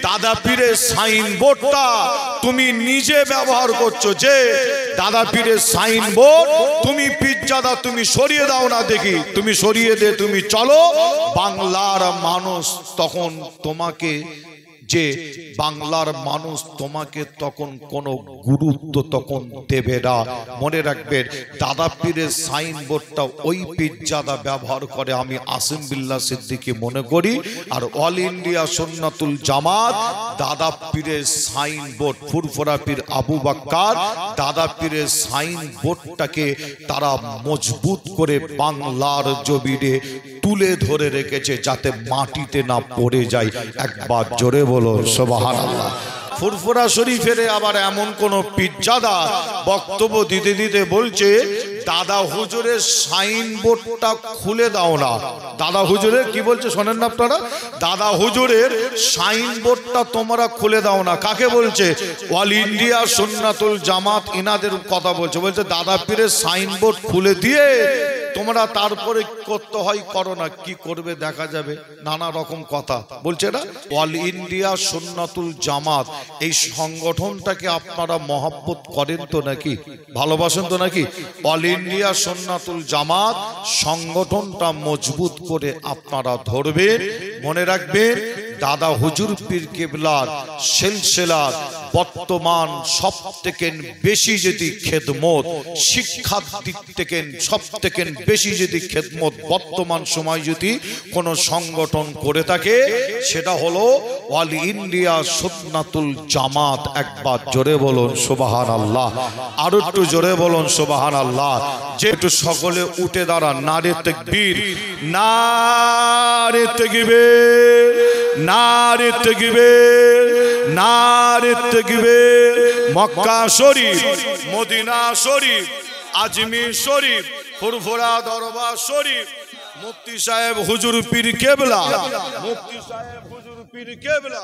দাদা পীরের সাইনবোর্ডটা তুমি নিজে ব্যবহার করছো, যে দাদা পীরের সাইনবোর্ড তুমি পীরজাদা তুমি সরিয়ে দাও না দেখি, তুমি সরিয়ে দে, তুমি চলো। বাংলার মানুষ তখন তোমাকে, যে বাংলার মানুষ তোমাকে তখন কোনো গুরুত্ব তখন দেবে না। মনে রাখবেন, দাদা পীরের সাইনবোর্ডটা ওই পীরজাদা ব্যবহার করে, আমি আসিম বিল্লাহ সিদ্দিকী মনে করি। আর অল ইন্ডিয়া সুন্নাতুল জামাত দাদা পীরের সাইনবোর্ড, ফুরফুরা পীর আবু বাক্কার দাদা পীরের সাইনবোর্ডটাকে তারা মজবুত করে বাংলার জমিনে তুলে ধরে রেখেছে, যাতে মাটিতে না পড়ে যায়। একবার জোরে বলো সুবহানাল্লাহ। ফুরফুরা শরীফের আবার এমন কোন পীরজাদা বক্তব্য দিতে দিতে বলছে, দাদা হুজুরের সাইনবোর্ডটা খুলে দাও না। দাদা হুজুরের কি বলছে শোনেন না আপনারা? দাদা হুজুরের সাইনবোর্ডটা তোমরা খুলে দাও না। কাকে বলছে? অল ইন্ডিয়া সুন্নাতুল জামাত ইনাদের কথা বলছে। বলছে দাদা পীরের সাইনবোর্ড খুলে দিয়ে তোমরা তারপরে করতে হয় করো না, কি করবে দেখা যাবে, নানা রকম কথা বলছে না। অল ইন্ডিয়া সুন্নাতুল জামাত এই সংগঠনটাকে আপনারা মহব্বত করেন তো নাকি, ভালোবাসেন তো নাকি? অল ইন্ডিয়া সুন্নাতুল জামাত সংগঠনটা মজবুত করে আপনারা ধরবেন। মনে রাখবেন, দাদা হুজুর পীর কেবলার সিলসিলার বর্তমান সব থেকে বেশি যদি খেদমত, শিক্ষার দিক থেকে সব থেকে বেশি যদি খেদমত বর্তমান সময় যদি কোন সংগঠন করে থাকে, সেটা হলো অল ইন্ডিয়া সুন্নাতুল জামাত। একবার জোরে বলুন সুবহানাল্লাহ, আর একটু জোরে বলুন সুবহানাল্লাহ। যে একটু সকলে উঠে দাঁড়ান, নারে তাকবীর, নারে তাকবীর, নারে তাকবীর, নারে তাকবীর। মক্কা শরীফ, মদিনা শরীফ, আজমির শরীফ, ফুরফুরা দরবার শরীফ, মুফতি সাহেব হুজুর পীর কেবলা, মুফতি সাহেব হুজুর পীর কেবলা,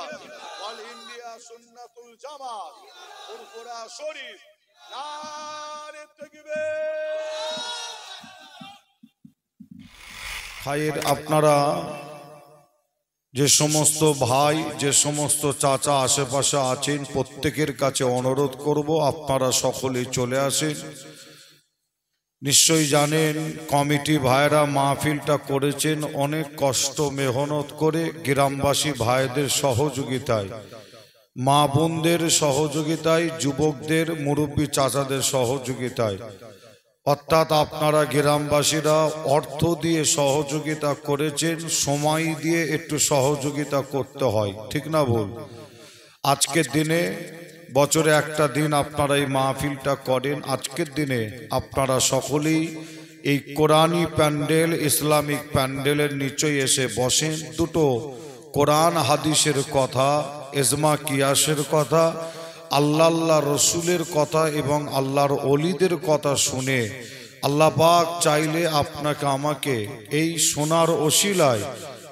অল ইন্ডিয়া সুন্নাতুল জামাত, ফুরফুরা শরীফ, নারে তাকবীর। ভাইয়ের আপনারা যে সমস্ত ভাই, যে সমস্ত চাচা আশেপাশে আছেন, প্রত্যেকের কাছে অনুরোধ করব আপনারা সকলেই চলে আসেন। নিশ্চয়ই জানেন কমিটি ভাইরা মাহফিলটা করেছেন অনেক কষ্ট মেহনত করে, গ্রামবাসী ভাইদের সহযোগিতায়, মা বোনদের সহযোগিতায়, যুবকদের মুরব্বী চাচাদের সহযোগিতায়। অর্থাৎ আপনারা গ্রামবাসীরা অর্থ দিয়ে সহযোগিতা করেছেন, সময় দিয়ে একটু সহযোগিতা করতে হয়, ঠিক না ভুল? আজকের দিনে বছরে একটা দিন আপনারা এই মাহফিলটা করেন। আজকের দিনে আপনারা সকলেই এই কোরআনী প্যান্ডেল, ইসলামিক প্যান্ডেলের নিচেই এসে বসেন। দুটো কোরআন হাদিসের কথা, ইজমা কিয়াসের কথা, আল্লাহ রসুলের কথা এবং আল্লাহর ওলিদের কথা শুনে আল্লাহ পাক চাইলে আপনাকে আমাকে এই শোনার ওসিলায়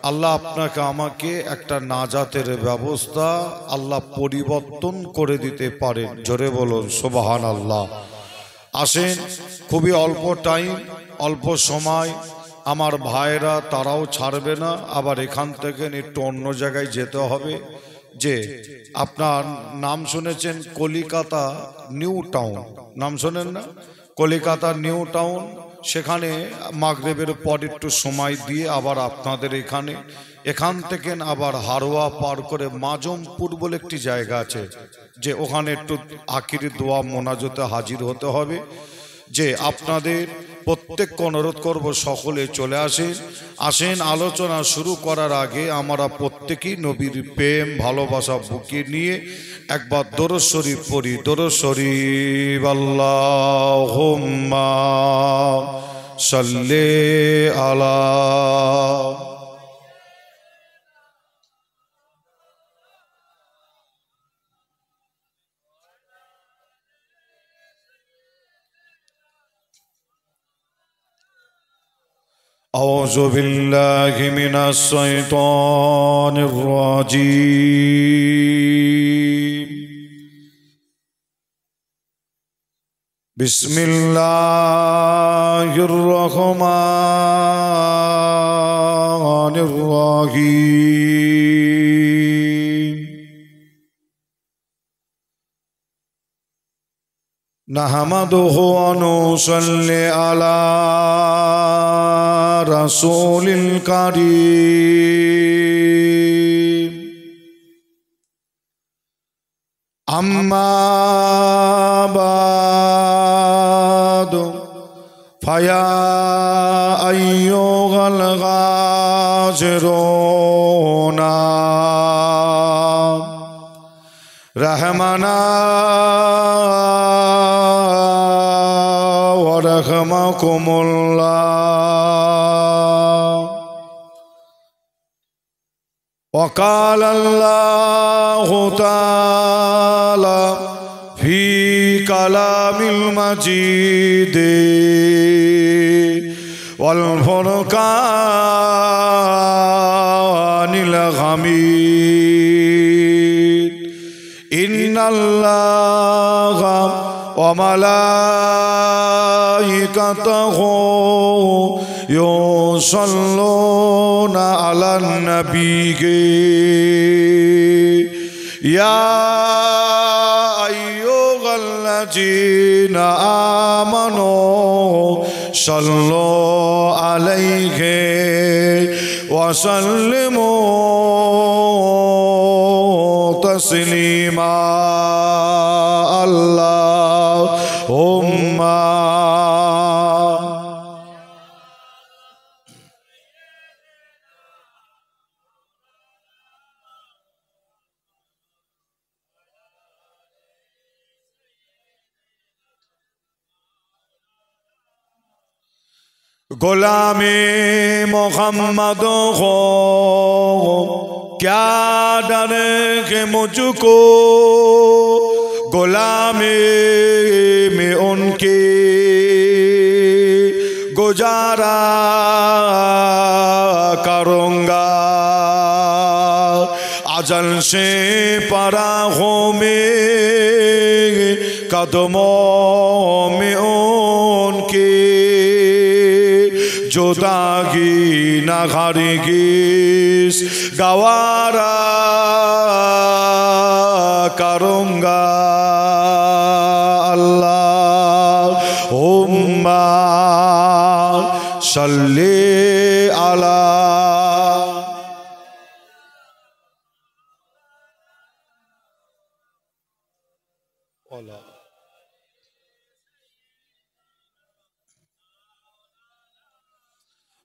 আল্লাহ আপনাকে আমাকে একটা নাজাতের ব্যবস্থা আল্লাহ পরিবর্তন করে দিতে পারেন। জোরে বলুন সুবহানাল্লাহ। আসেন, খুবই অল্প টাইম, অল্প সময়। আমার ভাইরা তারাও ছাড়বে না, আবার এখান থেকে একটু অন্য জায়গায় যেতে হবে। যে আপনার নাম শুনেছেন কলিকাতা নিউ টাউন, নাম শোনেন না? কলিকাতা নিউ টাউন, সেখানে মাগরিবের পর একটু সময় দিয়ে আবার আপনাদের এখান থেকে আবার হারোয়া পার করে মাজমপুর বলে একটি জায়গা আছে, যে ওখানে একটু আখিরি দোয়া মোনাজাতে হাজির হতে হবে। যে আপনাদের প্রত্যেককে অনুরোধ করব সকলে চলে আসেন। আলোচনা শুরু করার আগে আমরা প্রত্যেকেই নবীর প্রেম ভালোবাসা বুকে নিয়ে একবার দরুদ শরীফ পড়ি। দরুদ শরীফ। আল্লাহুম্মা সাল্লি আলা আউযু বিল্লাহি মিনাশ শাইতানির রাজীম। বিসমিল্লাহির রহমানির রহিম। नहमदुहु व नुसल्ली अला रसूलिल करीम अम्मा बादु फया अय्युहल गाज़िरूना रहमना व रहमकुमुल्लाह वक़ाल अल्लाहु ताला फी कलामिल मजीद वल फुरक़ानिल हमीद इन्नल्लाहा व मलाइकतहु युसल्लूना अलन नबी या अय्युहल्लज़ीना आमनू सल्लू अलैहि व सल्लिमू तस्लीमा अल्लाहुम्मा गुलामे मोहम्मद हो क्या डर के मुझको गुलामे में उनके गुजारा करूँगा अजल से पराहों में कदमों में उनके जुदागी न हरगिज़ गवारा करूँगा अल्लाहुम्मा सल्ली अला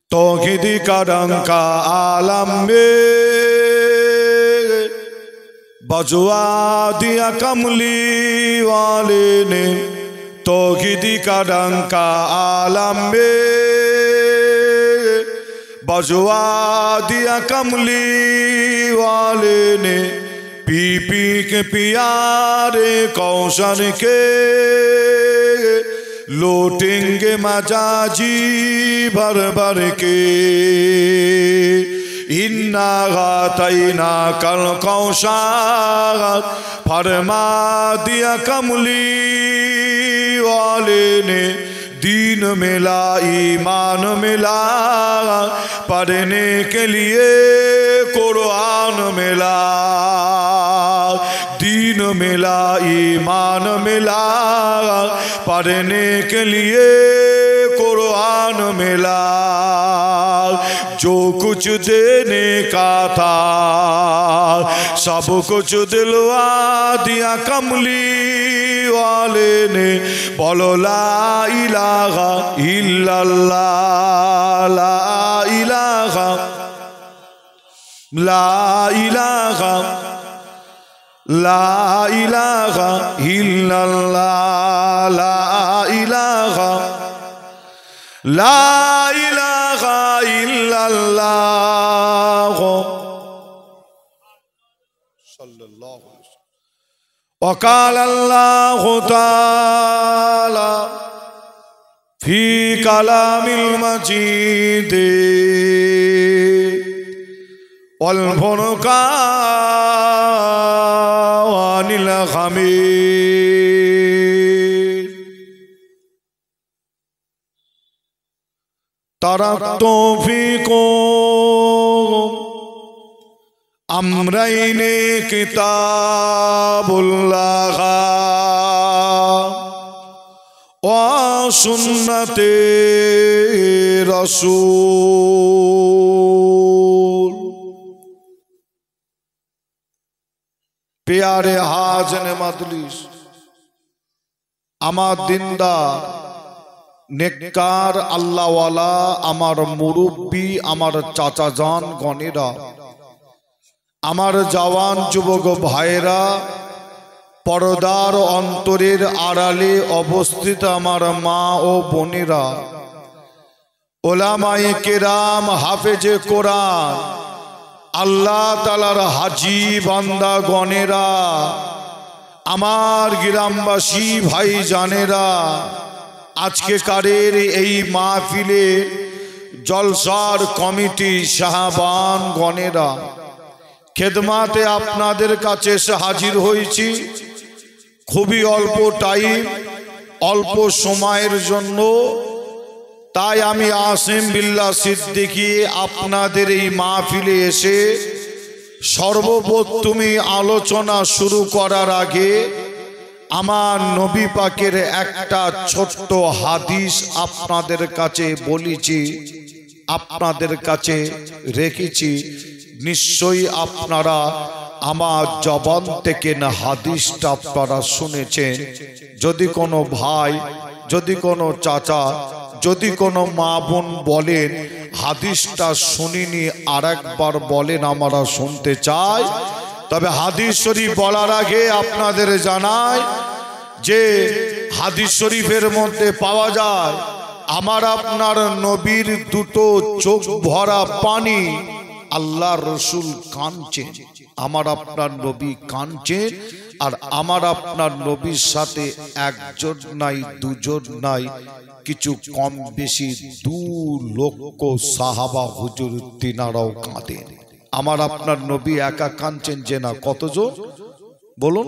तौहीदी का डंका आलम में बजुआ दिया कमली वाले ने तौहीदी का डंका आलम में बजुआ दिया कमली वाले ने पी पी के पियारे कौशल के लौटेंगे मजाजी भर भर के इन्ना गातैना कल कौशल फरमा दिया कमली वाले ने दीन मिला ईमान मिला पढ़ने के लिए कुरान मिला दीन मिला ईमान मिला पढ़ने के लिए कुरान मिला जो कुछ देने का था सब कुछ दिलवा दिया कमली वाले ने बोलो ला इलाहा इल्लल्लाह ला इलाहा ला इलाहा ला इलाहा इल्लल्लाह ला इलाहा ला इलाहा इल्लल्लाह सल्लल्लाहु अलैहि वसल्लम वक़ाल अल्लाहु ताला फी कलामिल मजीद वल फुरक़ानिल हमीद तरक्तु फ़ीकुम अम्रैन किताबुल्लाह সুন্নতে রাসূল। প্যারে হাজনে মজলিস, আমার দিনদার নেককার আল্লাহওয়ালা, আমার মুরব্বী, আমার চাচা জান গণেরা, আমার জওয়ান যুবক ভাইরা, পর্দার অন্তরের আড়ালে অবস্থিত আমার মা ও বোনেরা, ওলামায়ে কেরাম, হাফেজে কোরআন, আল্লাহ তাআলার হাজী বান্দা গণেরা, আমার গ্রামবাসী ভাই জানেরা, আজকে কারের এই মাহফিলে জলসার কমিটি সাহাবান গণেরা, খেদমাতে আপনাদের কাছে এসে হাজির হয়েছি। খুবই অল্প টাইম, অল্প সময়ের জন্য, তাই আমি আসিম বিল্লাহ সিদ্দিকী আপনাদের এই মাহফিলে এসে সর্বপ্রথমে আলোচনা শুরু করার আগে আমার নবী পাকের একটা ছোট্ট হাদিস আপনাদের কাছে বলেছি, আপনাদের কাছে রেখেছি। নিশ্চয়ই আপনারা আমার জবান থেকে না হাদিসটা আপনারা শুনেছেন। যদি কোনো ভাই, যদি কোনো চাচা, যদি কোনো মা বোন বলেন হাদিসটা শুনিনি, আরেকবার বলেন, আমরা শুনতে চাই। তবে হাদিস শরীফ বলার আগে আপনাদের জানাই যে হাদিস শরীফের মধ্যে পাওয়া যায় আমার আপনার নবীর দুটো চোখ ভরা পানি। আল্লাহ রসুল কাঁদছেন, আমার আপনার নবী কাঁদছেন, আর আমার আপনার নবীর সাথে একজন নাই, দুজন নাই, কিছু কম বেশি 2 লক্ষ সাহাবা হুজুর তিনারাও কাঁদেন। আমার আপনার নবী একা কাঁদছেন যে না, কতজন বলুন?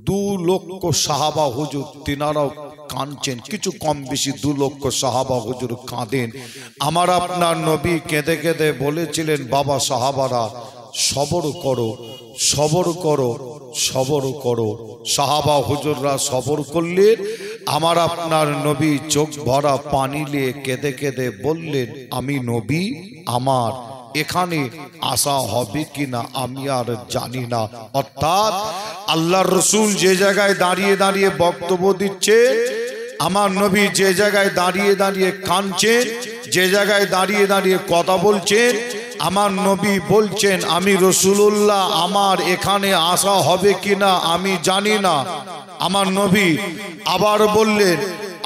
2 লক্ষ সাহাবা হুজুর তিনারাও কাঁদছেন, কিছু কম বেশি 2 লক্ষ সাহাবা হুজুর কাঁদেন। আমার আপনার নবী কেঁদে কেঁদে বলেছিলেন, বাবা সাহাবারা সবর করো, সবর করো, সবর করো। সাহাবা হুজুররা সবর করলেন। আমার আপনার নবী চোখ ভরা পানি নিয়ে কেঁদে কেঁদে বললেন, আমি নবী, আমার এখানে আসা হবে কিনা আমি আর জানি না। অর্থাৎ আল্লাহর রসুল যে জায়গায় দাঁড়িয়ে দাঁড়িয়ে বক্তব্য দিচ্ছে, আমার নবী যে জায়গায় দাঁড়িয়ে দাঁড়িয়ে কাঁদছেন, যে জায়গায় দাঁড়িয়ে দাঁড়িয়ে কথা বলছেন, আমার নবী বলছেন, আমি রসুলুল্লাহ, আমার এখানে আসা হবে কিনা আমি জানি না। আমার নবী আবার বললেন,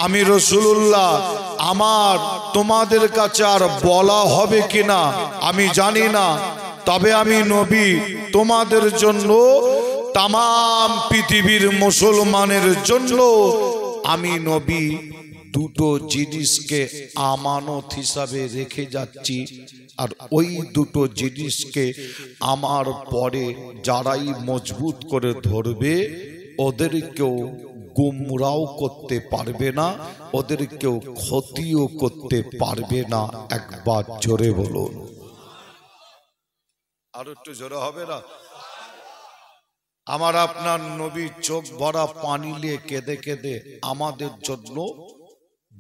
আমি রসুলুল্লাহ, আমার তোমাদের কাছে আর বলা হবে কিনা আমি জানি না। তবে আমি নবী তোমাদের জন্য, তাম পৃথিবীর মুসলমানের জন্য আমি নবী দুটো জিনিসকে আমানত হিসাবে রেখে যাচ্ছি। আর ওই দুটো জিনিসকে আমার পরে যারাই মজবুত করে ধরবে ওদেরকেও গুমরাও করতে পারবে না, ওদেরকেও ক্ষতিও করতে পারবে না। একবার জোরে বলুন, আর একটু জোরে হবে না? আমার আপনার নবী চোখ ভরা পানি নিয়ে কেঁদে কেঁদে আমাদের জন্য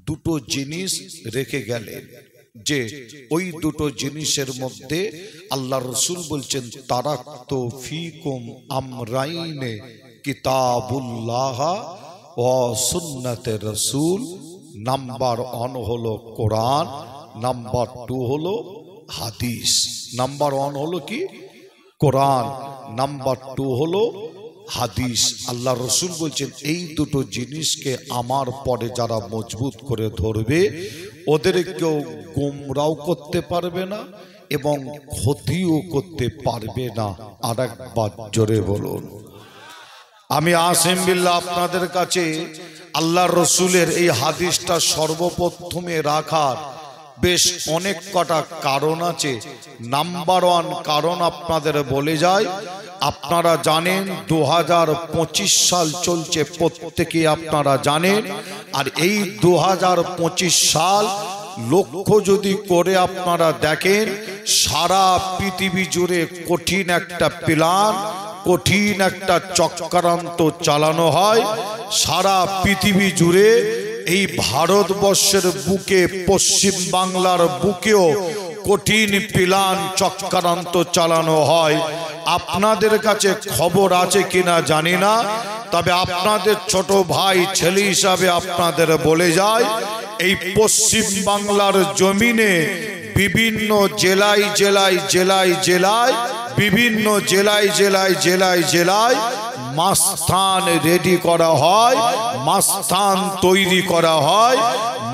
দুটো জিনিস রেখে গেলেন, যে ওই দুটো জিনিসের মধ্যে আল্লাহ রসুল বলছেন, তারাকতু ফিকুম আমরাইনে কিতাবুল্লাহ ওয়া সুন্নাতে রাসূল। নাম্বার 1 হলো কোরআন, নাম্বার 2 হলো হাদিস। নাম্বার 1 হলো কি? কোরআন, নাম্বার 2 হলো হাদিস। আল্লাহ রসুল বলছেন, এই দুটো জিনিসকে আমার পরে যারা মজবুত করে ধরবে ওদের কেউ গোমরাও করতে পারবে না এবং ক্ষতিও করতে পারবে না। আর একবার জোরে বলুন। আমি আসিম বিল্লাহ আপনাদের কাছে আল্লাহ রসুলের এই হাদিসটা সর্বপ্রথমে রাখার বেশ অনেক কটা কারণ আছে। নাম্বার 1 কারণ আপনাদের বলে যায়, আপনারা জানেন 2025 সাল চলছে, প্রত্যেকেই আপনারা জানেন। আর এই 2025 সাল লক্ষ্য যদি করে আপনারা দেখেন, সারা পৃথিবী জুড়ে কঠিন একটা প্ল্যান, কঠিন একটা চক্রান্ত চালানো হয়। সারা পৃথিবী জুড়ে এই ভারতবর্ষের বুকে, পশ্চিম বাংলার বুকেও কঠিন প্ল্যান চক্রান্ত চালানো হয়। আপনাদের কাছে খবর আছে কিনা জানি না, তবে আপনাদের ছোট ভাই ছেলে হিসাবে আপনাদের বলে যায়, এই পশ্চিম বাংলার জমিনে বিভিন্ন জেলায় জেলায় জেলায় জেলায় বিভিন্ন জেলায় জেলায় জেলায় জেলায় মাস্তান রেডি করা হয়, মাস্তান তৈরি করা হয়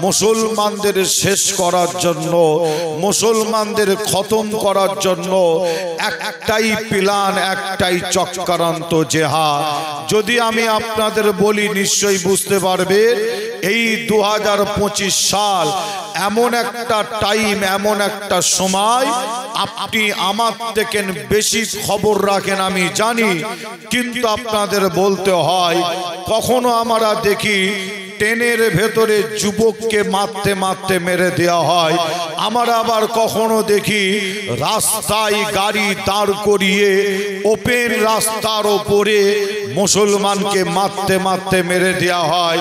মুসলমানদের শেষ করার জন্য, মুসলমানদের খতম করার জন্য। একটাই প্ল্যান, একটাই চক্রান্ত, জেহাদ। যদি আমি আপনাদের বলি নিশ্চয়ই বুঝতে পারবে, এই 2025 সাল এমন একটা টাইম, এমন একটা সময়, আপনি আমার থেকে বেশি খবর রাখেন আমি জানি, কিন্তু আপনাদের বলতে হয়, কখনো আমরা দেখি ট্রেনের ভেতরে যুবককে মারতে মারতে মেরে দেওয়া হয়, আমরা আবার কখনো দেখি রাস্তায় গাড়ি দাঁড় করিয়ে ওপেন রাস্তার ওপরে মুসলমানকে মারতে মারতে মেরে দেওয়া হয়।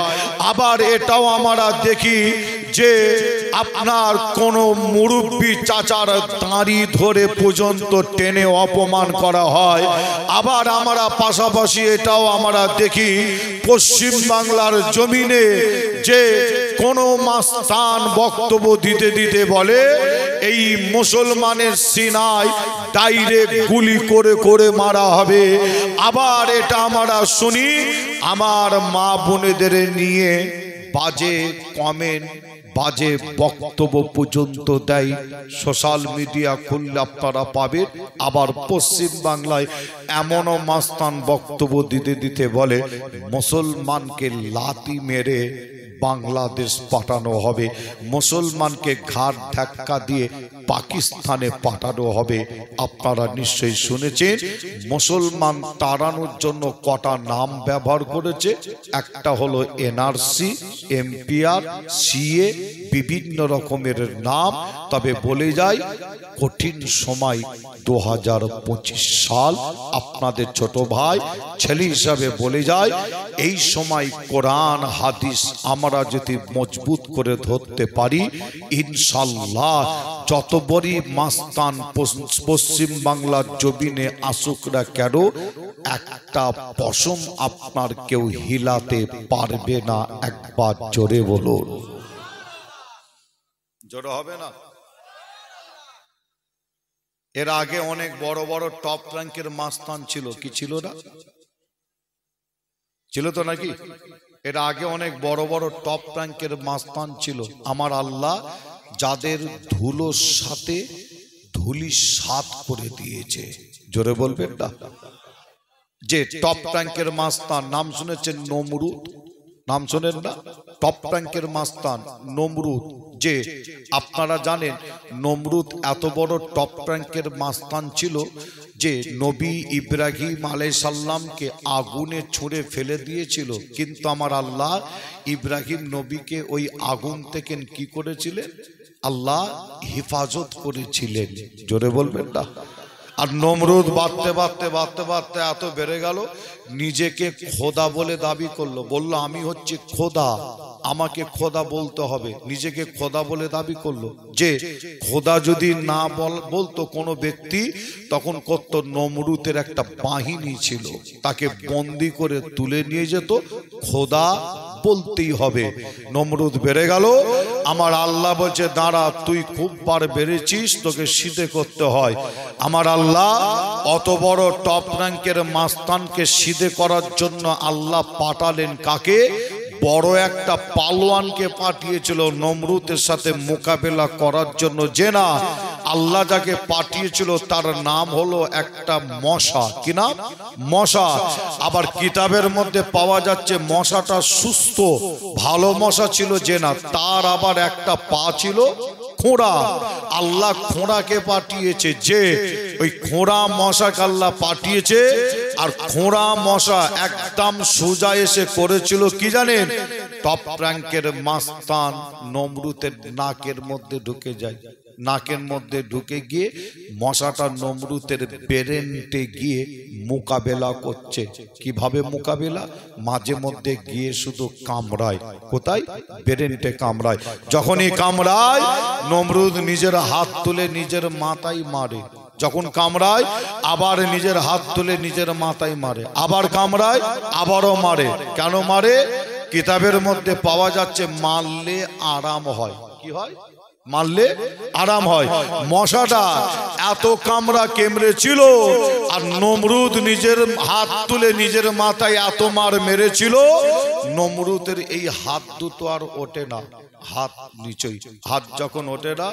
আবার এটাও আমরা দেখি যে আপনার কোন মুরব্বী চাচার দাঁড়ি ধরে পর্যন্ত টেনে অপমান করা হয়। আবার আমরা পাশাপাশি এটাও আমরা দেখি পশ্চিম বাংলার জমিনে যে কোন মাস্তান বক্তব্য দিতে দিতে বলে এই মুসলমানের সিনায় ডাইরেক্ট গুলি করে করে মারা হবে। আবার এটা আমরা শুনি আমার মা বোনেদের নিয়ে বাজে কমেন্ট, বাজে বক্তব্য পর্যন্ত দেয়। সোশ্যাল মিডিয়া খুললে আপনারা পাবেন। আবার পশ্চিম বাংলায় এমনও মাস্তান বক্তব্য দিতে দিতে বলে মুসলমানকে লাথি মেরে বাংলাদেশ পাঠানো হবে, মুসলমানকে ঘাট ধাক্কা দিয়ে পাকিস্তানে পাঠানো হবে। আপনারা নিশ্চয়ই শুনেছেন মুসলমান তাড়ানোর জন্য কটা নাম ব্যবহার করেছে। একটা হলো এনআরসি, এমপিআর, সিএ, বিভিন্ন রকমের নাম। তবে বলে যায় কঠিন সময় 2025 সাল। আপনাদের ছোট ভাই ছেলে হিসাবে বলে যায়, এই সময় কোরআন হাদিস আমরা যদি মজবুত করে ধরতে পারি, ইনশাল্লাহ যত বড়ই মাস্তান পশ্চিম বাংলার জমিনে আসুক না কেন, একটা পশম আপনার কেউ হিলাতে পারবে না। একবার জোরে বলুন। জোরে হবে না? এর আগে অনেক বড় বড় টপ র্যাঙ্কের মাস্তান ছিল, কি ছিল না? ছিল তো নাকি? এর আগে অনেক বড় বড় টপ র্যাঙ্কের মাস্তান ছিল। আমার আল্লাহ যাদের ধুলোর সাথে ধুলি সাত করে দিয়েছে। জোরে বলবেন না? যে টপ র্যাঙ্কের মাস্তান, নাম শুনেছেন নমরুদ? নাম শোনেন না? টপ র্যাঙ্কের মাস্তান নমরুদ। যে আপনারা জানেন নমরুদ এত বড় টপ র্যাঙ্কের মাস্তান ছিল যে নবী ইব্রাহিম আলাইহিস সালামকে আগুনে ছুঁড়ে ফেলে দিয়েছিল, কিন্তু আমার আল্লাহ ইব্রাহিম নবীকে ওই আগুন থেকে কি করেছিলেন? আল্লাহ হেফাজত করেছিলেন। জোরে বলবেন না? আর নমরুদ বাড়তে বাড়তে বাড়তে বাড়তে এত বেড়ে গেল, নিজেকে খোদা বলে দাবি করলো। বলল আমি হচ্ছে খোদা, আমাকে খোদা বলতে হবে। নিজেকে খোদা বলে দাবি করলো। যে খোদা যদি না বলতো কোনো ব্যক্তি, তখন করত নমরুদের একটা বাহিনী ছিল, তাকে বন্দি করে তুলে নিয়ে যেত। খোদা বলতেই হবে। নমরুদ বেড়ে গেল। আমার আল্লাহ বলছে দাঁড়া, তুই খুব বার বেড়েছিস, তোকে সিধে করতে হয়। আমার আল্লাহ অত বড় টপ র্যাঙ্কের মাস্তানকে সিধে করার জন্য আল্লাহ পাঠালেন কাকে? বড় একটা পালোয়ানকে পাঠিয়েছিল নমরুদের সাথে মোকাবেলা করার জন্য। যে না, আল্লাহ যাকে পাঠিয়েছিল তার নাম হলো একটা মশা। কি নাম? মশা। আবার কিতাবের মধ্যে পাওয়া যাচ্ছে মশাটা সুস্থ ভালো মশা ছিল। যে না, তার আবার একটা পা ছিল খোঁড়া। আল্লাহ খোঁড়াকে পাঠিয়েছে। যে ওই খোঁড়া মশাকে আল্লাহ পাঠিয়েছে, আর খোঁড়া মশা একদম সোজা এসে করেছিল কি জানেন? টপ র্যাঙ্কের মাস্তান নমরুদের নাকের মধ্যে ঢুকে যায়। নাকের মধ্যে ঢুকে গিয়ে মশাটা নমরুতের বেরেন্টে গিয়ে মোকাবেলা করছে। কিভাবে মোকাবেলা? মাঝে মধ্যে গিয়ে শুধু কামড়ায়। কোথায়? বেরেন্টে কামড়ায়। যখনই কামড়ায় নমরুদ নিজের হাত তুলে নিজের মাথায় মারে। যখন কামড়ায় আবার নিজের হাত তুলে নিজের মাথায় মারে, আবার কামড়ায় আবারও মারে। কেন মারে? কিতাবের মধ্যে পাওয়া যাচ্ছে মারলে আরাম হয়। কি হয়? মারলে আরাম হয়। মশাটা এত কামড়া কেমড়েছিল আর নমরুদ নিজের হাত তুলে নিজের মাথায় এত মার মেরেছিল, নমরুদের এই হাত দুটো আর ওঠে না। হাত নিচেই, হাত যখন ওঠে না,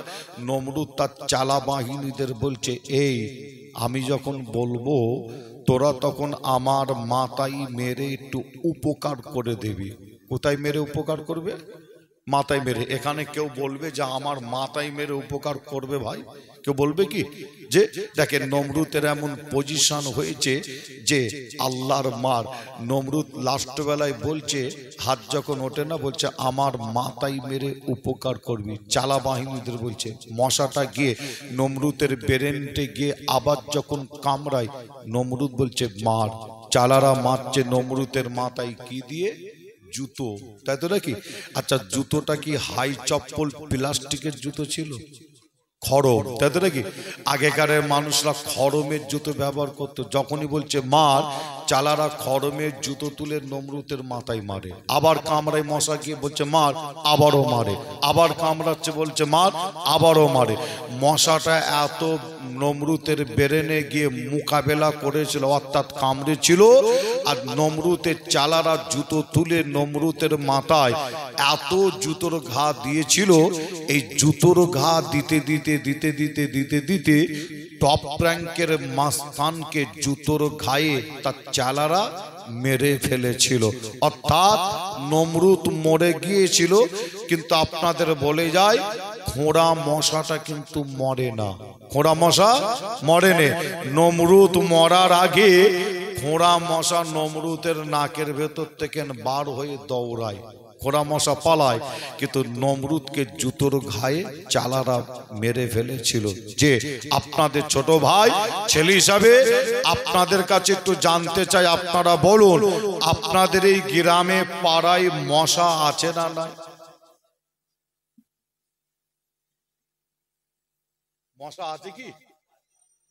নমরুদ তার চালা বাহিনীদের বলছে, এই আমি যখন বলবো তোরা তখন আমার মাথায় মেরে একটু উপকার করে দিবি। কোথায় মেরে উপকার করবে? মাথায় মেরে। এখানে কেউ বলবে যে আমার মাথায় মেরে উপকার করবে? ভাই কেউ বলবে কি? যে দেখেন নমরুদের এমন পজিশন হয়েছে যে আল্লাহর মার। নমরুদ লাস্ট বেলায় বলছে, হাত যখন ওঠে না, বলছে আমার মাথায় মেরে উপকার করবি। চালা বাহিনীদের বলছে। মশাটা গিয়ে নমরুদের বেরেন্টে গিয়ে আবার যখন কামড়ায়, নমরুদ বলছে মার। চালারা মারছে নমরুদের মাথায় কি দিয়ে? জুতো। তাই তো নাকি? আচ্ছা, জুতোটা কি হাই চপ্পল প্লাস্টিকের জুতো ছিল? খড়ম। তাই তো নাকি? আগেকারের মানুষরা খড়মের জুতো ব্যবহার করতো। যখনই বলছে মার, চালারা খড়মের জুতো তুলে নমরুদের মাথায় মারে। আবার কামড়ায় মশা গিয়ে বলছে মার, আবারও মারে। আবার কামড়াচ্ছে, বলছে মার, আবারও মারে। মশাটা এত নমরুদের বেরেনে গিয়ে মোকাবেলা করেছিল, অর্থাৎ কামড়েছিল। আর নমরুদের চালারা জুতো তুলে নমরুদের মাথায় এত জুতোর ঘা দিয়েছিল। এই জুতোর ঘা দিতে দিতে দিতে দিতে দিতে দিতে টপ র্যাঙ্কের মাস্তানকে জুতোর ঘায়ে তার চালারা মেরে ফেলেছিল। অর্থাৎ নমরুদ মরে গিয়েছিল। কিন্তু আপনাদের বলে যায়, খোঁড়া মশাটা কিন্তু মরে না। খোঁড়া মশা মরে নে। নমরুদ মরার আগে খোঁড়া মশা নমরুদের নাকের ভেতর থেকে বার হয়ে দৌড়ায়। খোঁড়া মশা পালায়, কিন্তু নমরুদকে জুতোর ঘায়ে চালারা মেরে ফেলেছিল। যে আপনাদের ছোট ভাই ছেলে হিসাবে আপনাদের কাছে একটু জানতে চাই, আপনারা বলুন, আপনাদের এই গ্রামে পাড়ায় মশা আছে না নাই? মশা আছে কি?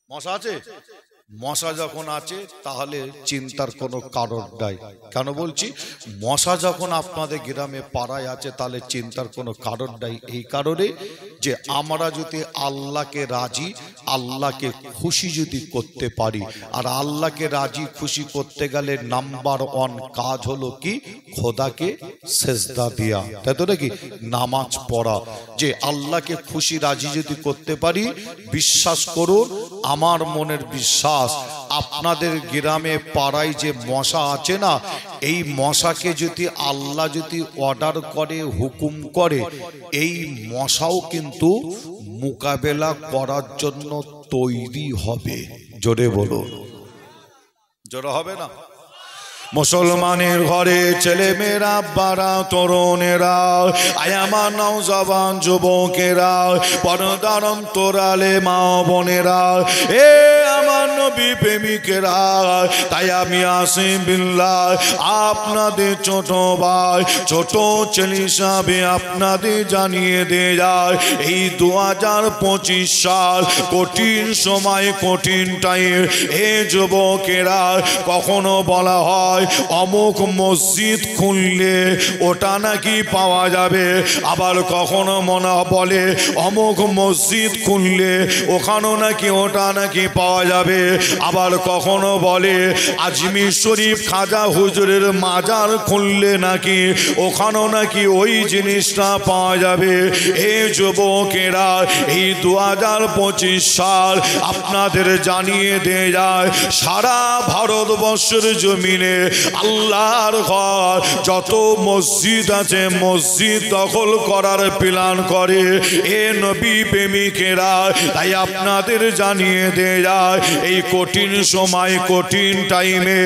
মশা আছে? মশা যখন আছে তাহলে চিন্তার কোনো কারণ নাই। কেন বলছি? মশা যখন আপনাদের গ্রামে পাড়ায় আছে তাহলে চিন্তার কোনো কারণ নাই। এই কারণে যে আমরা যদি আল্লাহকে রাজি, আল্লাহকে খুশি যদি করতে পারি, আর আল্লাহকে রাজি খুশি করতে গেলে নাম্বার 1 কাজ হলো কি? খোদাকে সেজদা দিয়া। তাই তো নাকি? নামাজ পড়া। যে আল্লাহকে খুশি রাজি যদি করতে পারি, বিশ্বাস করুন, আমার মনের বিশ্বাস, আপনাদের গ্রামে পাড়ায় যে মশা আছে না, এই মশাকে যদি আল্লাহ যদি অর্ডার করে, হুকুম করে, এই মশাও কিন্তু মোকাবেলা করার জন্য তৈরি হবে। জোরে বলুন। জোরে হবে না? মুসলমানের ঘরে ছেলে মেয়েরা, বারা তরুণেরা, আমার নওজওয়ান যুবকেরা, পর্দার অন্তরালে মা বোনেরা, এ আমার নবী প্রেমিকেরা, তাই আমি আসিম বিল্লাহ আপনাদের ছোট ভাই, ছোট ছেলে হিসাবে আপনাদের জানিয়ে দিয়ে যায়, এই 2025 সাল কঠিন সময়, কঠিন টাইম। এ যুবকেরা, কখনো বলা হয় অমুক মসজিদ খুললে ওটা নাকি পাওয়া যাবে, আবার কখনো মনে বলে অমুক মসজিদ খুললে ওখানেও নাকি ওটা নাকি পাওয়া যাবে, আবার কখনো বলে আজমির শরীফ খাজা হুজুরের মাজার খুললে নাকি ওখানেও নাকি ওই জিনিসটা পাওয়া যাবে। এই যুবকেরা, এই 2025 সাল আপনাদের জানিয়ে দিয়ে যায়, সারা ভারতবর্ষের জমিনে আল্লাহর ঘর যত মসজিদ আছে, মসজিদ দখল করার প্ল্যান করে এ নবী প্রেমিকেরা। তাই আপনাদের জানিয়ে দিয়ে যায়, এই কঠিন সময় কঠিন টাইমে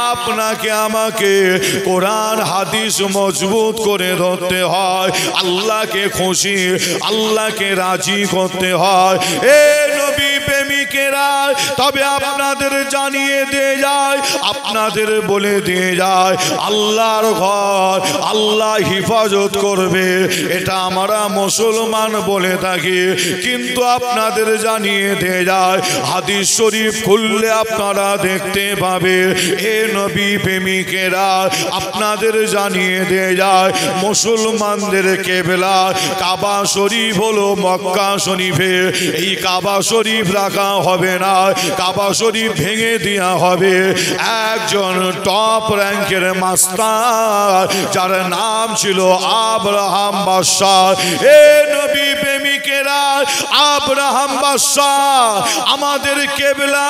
আপনাকে আমাকে কোরআন হাদিস মজবুত করে ধরতে হয়, আল্লাহকে খুশি আল্লাহকে রাজি করতে হয়। এ নবী প্রেমিকেরা, তবে আপনাদের জানিয়ে দিয়ে যায়, আপনাদের বলে দিয়ে যায়, আল্লাহর ঘর আল্লাহ হিফাজত করবে, এটা আমরা মুসলমান বলে থাকি। কিন্তু আপনাদের জানিয়ে দিয়ে যায়, হাদিস শরীফ খুললে আপনারা দেখতে পাবে, এ নবী প্রেমিকেরা আপনাদের জানিয়ে দিয়ে যায়, মুসলমানদের কেবলা কাবা শরীফ হলো মক্কা শরীফে। এই কাবা শরীফ রাখা হবে না, কাবা শরীফ ভেঙে দেওয়া হবে। একজন টপ র্যাঙ্কের মাস্টার, যার নাম ছিল আব্রাহাম বাদশাহ, এ নবী প্রেমিকেরা আব্রাহাম বাদশাহ আমাদের কেবলা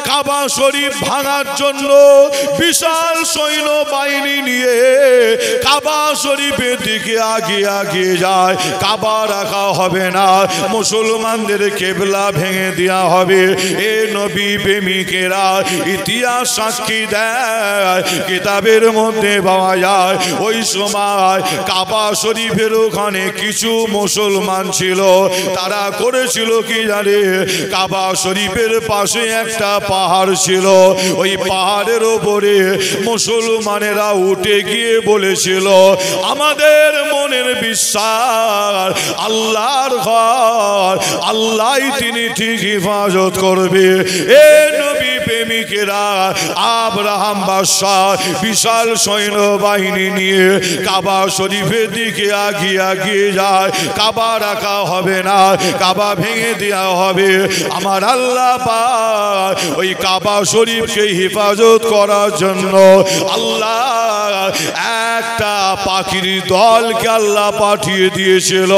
কাবা শরীফ ভাঙার জন্য বিশাল সৈন্য বাহিনী নিয়ে কাবা শরীফের দিকে আগিয়ে যায়। কাবা রাখা হবে না, মুসলমানদের কেবলা ভেঙে দেওয়া হবে। এ নবী প্রেমিকেরা ইতিহাস সাক্ষী দেয়, কিতাবের মধ্যে পাওয়া যায়, ওই সময় কাবা শরীফের ওখানে কিছু মুসলমান ছিল, তারা করেছিল কি জানে, কাবা শরীফের পাশে একটা পাহাড় ছিল, ওই পাহাড়ের ওপরে মুসলমানেরা উঠে গিয়ে বলেছিল, আমাদের মনের বিশ্বাস আল্লাহর ঘর আল্লাহ তিনি ঠিক হিফাজত করবে। এ নবী প্রেমিকেরা আব্রাহাম বাদশাহ বিশাল সৈন্য বাহিনী নিয়ে কাবা শরীফের দিকে আগিয়ে যায়। কাবা রাখা হবে না, কাবা ভেঙে দেওয়া হবে। আমার আল্লাহ পাক ওই কাবা শরীফকে হেফাজত করার জন্য আল্লাহ একটা পাখির দলকে আল্লাহ পাঠিয়ে দিয়েছিল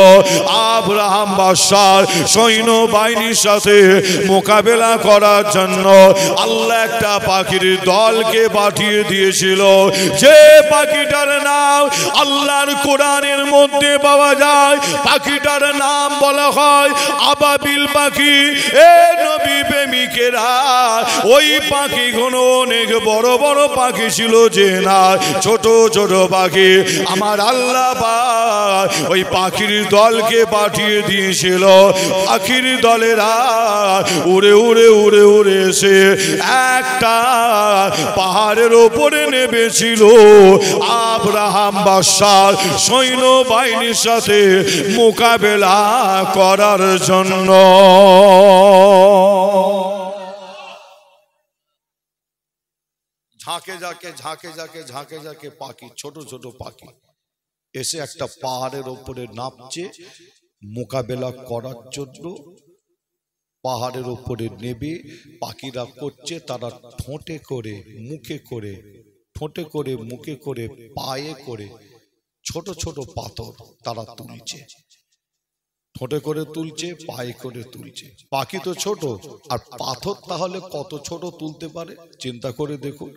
আব্রাহাম বাদশাহ সৈন্য বাহিনীর সাথে মোকাবেলা করার জন্য। আল্লাহ একটা পাখির দলকে পাঠিয়ে দিয়েছিল, যে পাখিটার নাম আল্লাহর কোরআনের মধ্যে পাওয়া যায়। পাখিটার নাম বলা হয় আবাবিল পাখি। এ নবী প্রেমিকেরা, ওই পাখিগুলো অনেক বড় বড় পাখি ছিল যে না ছোট ছোট পাখি। আমার আল্লাহ পাক ওই পাখির দলকে পাঠিয়ে দিয়েছিল। পাখির দলেরা উড়ে উড়ে উড়ে উড়ে এসে একটা পাহাড়ের ওপরে নেমেছিল আব্রাহাম বাদশাহ সৈন্য বাহিনীর সাথে মোকাবেলা করার জন্য। ঝাঁকে ঝাঁকে পাখি, ছোট ছোট পাখি এসে একটা পাহাড়ের ওপরে নামছে মোকাবেলা করার জন্য। পাহাড়ের ওপরে নেবে পাখিরা করছে, তারা ঠোঁটে করে মুখে করে, ঠোঁটে করে মুখে করে পায়ে করে ছোট ছোট পাথর তারা তুলছে, ঠোঁটে করে তুলছে, পায়ে করে তুলছে। পাখি তো ছোট, আর পাথর তাহলে কত ছোট তুলতে পারে চিন্তা করে দেখুন।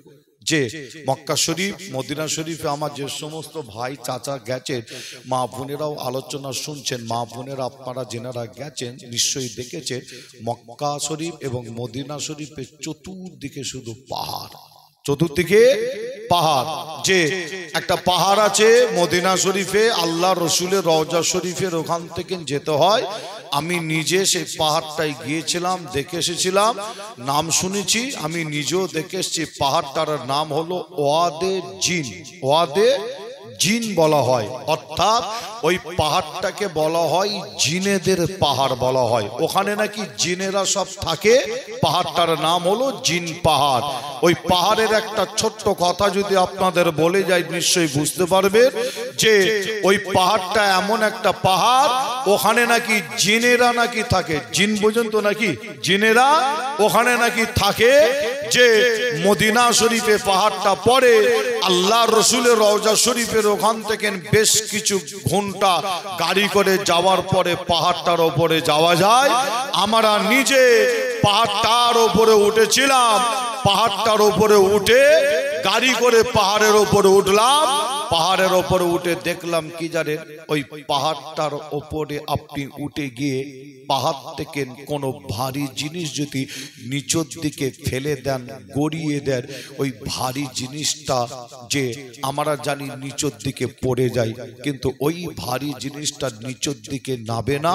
যে মক্কা শরীফ মদিনা শরীফে আমার যে সমস্ত ভাই চাচা গেছেন, মা বোনেরাও আলোচনা শুনছেন, মা বোনেরা আপনারা যেনারা গেছেন নিশ্চয়ই দেখেছেন, মক্কা শরীফ এবং মদিনা শরীফের চতুর্দিকে শুধু পাহাড়, চতুর্দিকে পাহাড়। যে একটা পাহাড় আছে মদিনা শরীফে, আল্লাহ রসুলের রওজা শরীফের ওখান থেকে যেতে হয়। আমি নিজে সেই পাহাড়টায় গিয়েছিলাম, দেখে এসেছিলাম, নাম শুনেছি, আমি নিজেও দেখে এসেছি। পাহাড়টার নাম হলো ওয়াদে জিন। ওয়াদে জিন বলা হয়, অর্থাৎ ওই পাহাড়টাকে বলা হয় জিনেদের পাহাড় বলা হয়। ওখানে নাকি জিনেরা সব থাকে, পাহাড়টার নাম হলো জিন পাহাড়। ওই পাহাড়ের একটা ছোট্ট কথা যদি আপনাদের বলে যাই নিশ্চয়ই বুঝতে পারবেন, যে ওই পাহাড়টা এমন একটা পাহাড়, ওখানে নাকি জিনেরা নাকি থাকে। জিন পর্যন্ত নাকি জিনেরা ওখানে নাকি থাকে। যে মদিনা শরীফে পাহাড়টা পড়ে, আল্লাহ রসুলের রওজা শরীফের ওখান থেকে বেশ কিছু ঘন্টা গাড়ি করে যাওয়ার পরে পাহাড়টার ওপরে যাওয়া যায়। আমরা নিজে পাহাড়টার ওপরে উঠেছিলাম, পাহাড়টার ওপরে উঠে গাড়ি করে পাহাড়ের ওপরে উঠলাম। পাহাড়ের ওপরে উঠে দেখলাম কি জানেন, ওই পাহাড়টার ওপরে আপনি উঠে গিয়ে পাহাড় থেকে কোনো ভারী জিনিস যদি নিচের দিকে ফেলে দেন, গড়িয়ে দেন, ওই ভারী জিনিসটা যে আমরা জানি নিচের দিকে পড়ে যায়, কিন্তু ওই ভারী জিনিসটা নিচের দিকে নাবে না,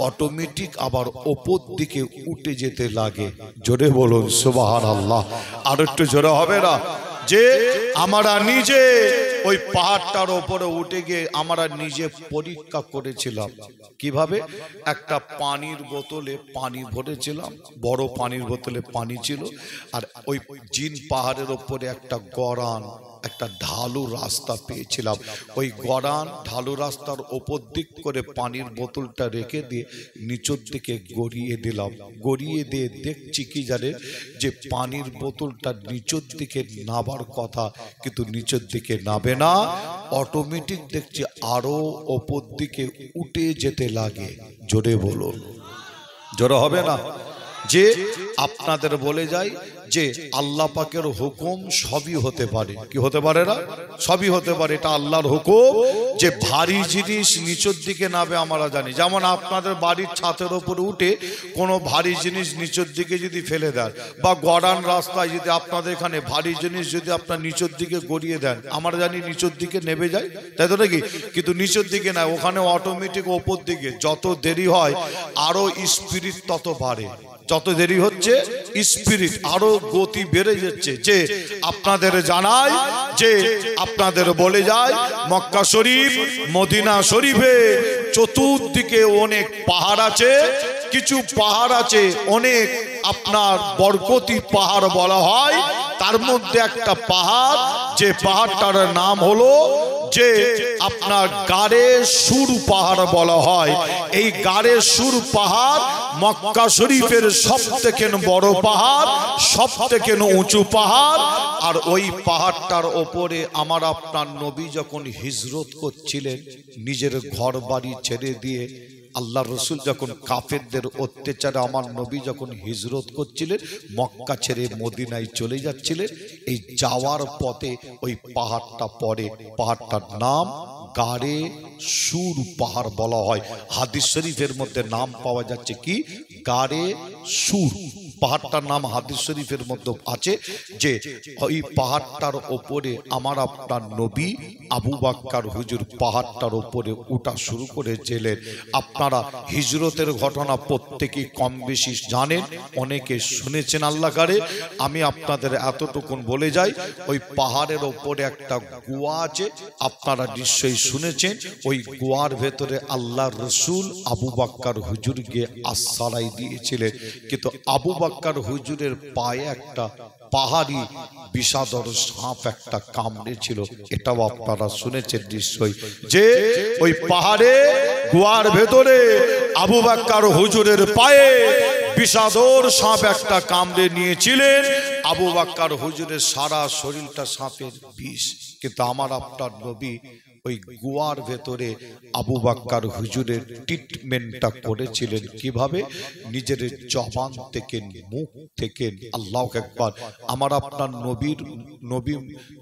অটোমেটিক আবার ওপর দিকে উঠে যেতে লাগে। জোরে বলুন সুবহানাল্লাহ। আর একটু জোরে হবে না? যে আমরা নিজে ওই পাহাড়টার উপরে উঠে গিয়ে আমরা নিজে পরীক্ষা করেছিলাম। কিভাবে? একটা পানির বোতলে পানি ভরেছিলাম, বড় পানির বোতলে পানি ছিল, আর ওই জিন পাহাড়ের ওপরে একটা গড়ান, একটা ঢালু রাস্তা পেয়েছিলাম। ওই গড়ান ঢালু রাস্তার ওপর দিক করে পানির বোতলটা রেখে দিয়ে নিচের দিকে গড়িয়ে দিলাম। গড়িয়ে দিয়ে দেখছি কি জানে, যে পানির বোতলটা নিচের দিকে নাবার কথা, কিন্তু নিচের দিকে নাবে না, অটোমেটিক দেখছি আরো ওপর দিকে উঠে যেতে লাগে। জোরে বলুন, জোরে হবে না? যে আপনাদের বলে যাই যে আল্লাহ পাকের হুকুম সবই হতে পারে। কি হতে পারে না? সবই হতে পারে। এটা আল্লাহর হুকুম যে ভারী জিনিস নিচের দিকে নাবে আমরা জানি। যেমন আপনাদের বাড়ির ছাদের উপরে উঠে কোনো ভারী জিনিস নিচের দিকে যদি ফেলে দেন, বা গড়ান রাস্তায় যদি আপনাদের এখানে ভারী জিনিস যদি আপনার নিচের দিকে গড়িয়ে দেন, আমরা জানি নিচের দিকে নেমে যায়, তাই তো নাকি? কিন্তু নিচের দিকে না, ওখানে অটোমেটিক ওপর দিকে। যত দেরি হয় আরো স্পিরিট তত বাড়ে, যত দেরি হচ্ছে স্পিরিট আরো গতি বেড়ে যাচ্ছে। যে আপনাদের জানাই, যে আপনাদের বলে যায়, মক্কা শরীফ মদিনা শরীফে চতুর্দিকে অনেক পাহাড় আছে। কিছু পাহাড় আছে অনেক আপনার বরকতি পাহাড় বলা হয়। তার মধ্যে একটা পাহাড়, যে পাহাড়টার নাম হলো যে আপনার গাড়ে সুর পাহাড় বলা হয়। এই গাড়ে সুর পাহাড় মক্কা শরীফের সব থেকে বড় পাহাড়, সব থেকে উঁচু পাহাড়। আর ওই পাহাড়টার ওপরে আমার আপনার নবী যখন হিজরত করছিলেন, নিজের ঘর বাড়ি ছেড়ে দিয়ে, আল্লাহ রসুল যখন কাফেরদের অত্যাচারে আমার নবী যখন হিজরত করছিলেন, মক্কা ছেড়ে মদিনায় চলে যাচ্ছিলেন, এই যাওয়ার পথে ওই পাহাড়টা পড়ে। পাহাড়টার নাম গাড়ে সুর পাহাড় বলা হয়। হাদিস শরীফের মধ্যে নাম পাওয়া যাচ্ছে কি? গাড়ে সুর। পাহাড়টার নাম হাদিস শরীফের মধ্যে আছে যে ওই পাহাড়টার ওপরে আমার আপনার নবী আবু বকর হুজুর পাহাড়টার ওপরে উঠা শুরু করেছিলেন। আপনারা হিজরতের ঘটনা প্রত্যেকেই কম বেশি জানেন, অনেকে শুনেছেন আল্লাহ কারে। আমি আপনাদের এতটুকুন বলে যাই, ওই পাহাড়ের ওপরে একটা গুহা আছে, আপনারা নিশ্চয়ই শুনেছেন। ওই গুহার ভেতরে আল্লাহ রসুল আবু বকর হুজুরকে আশ্রয় দিয়েছিলেন, কিন্তু আবু বকর হুজুরের পায়ে একটা পাহাড়ি বিষাদর সাপ একটা কামড়ে ছিল। এটাও আপনারা শুনেছেন নিশ্চয়ই, যে ওই পাহাড়ে গুহার ভেতরে আবু বকর হুজুরের পায়ে বিষাদর সাপ একটা কামড়ে নিয়েছিলেন। আবু বকর হুজুরের সারা শরীরটা সাপের বিষ, কিন্তু আমার আপনার নবী ওই গুহার ভেতরে আবু বকর হুজুরের ট্রিটমেন্টটা করেছিলেন। কিভাবে? নিজের জবান থেকে, মুখ থেকে, আল্লাহু আকবার, আমার আপনার নবী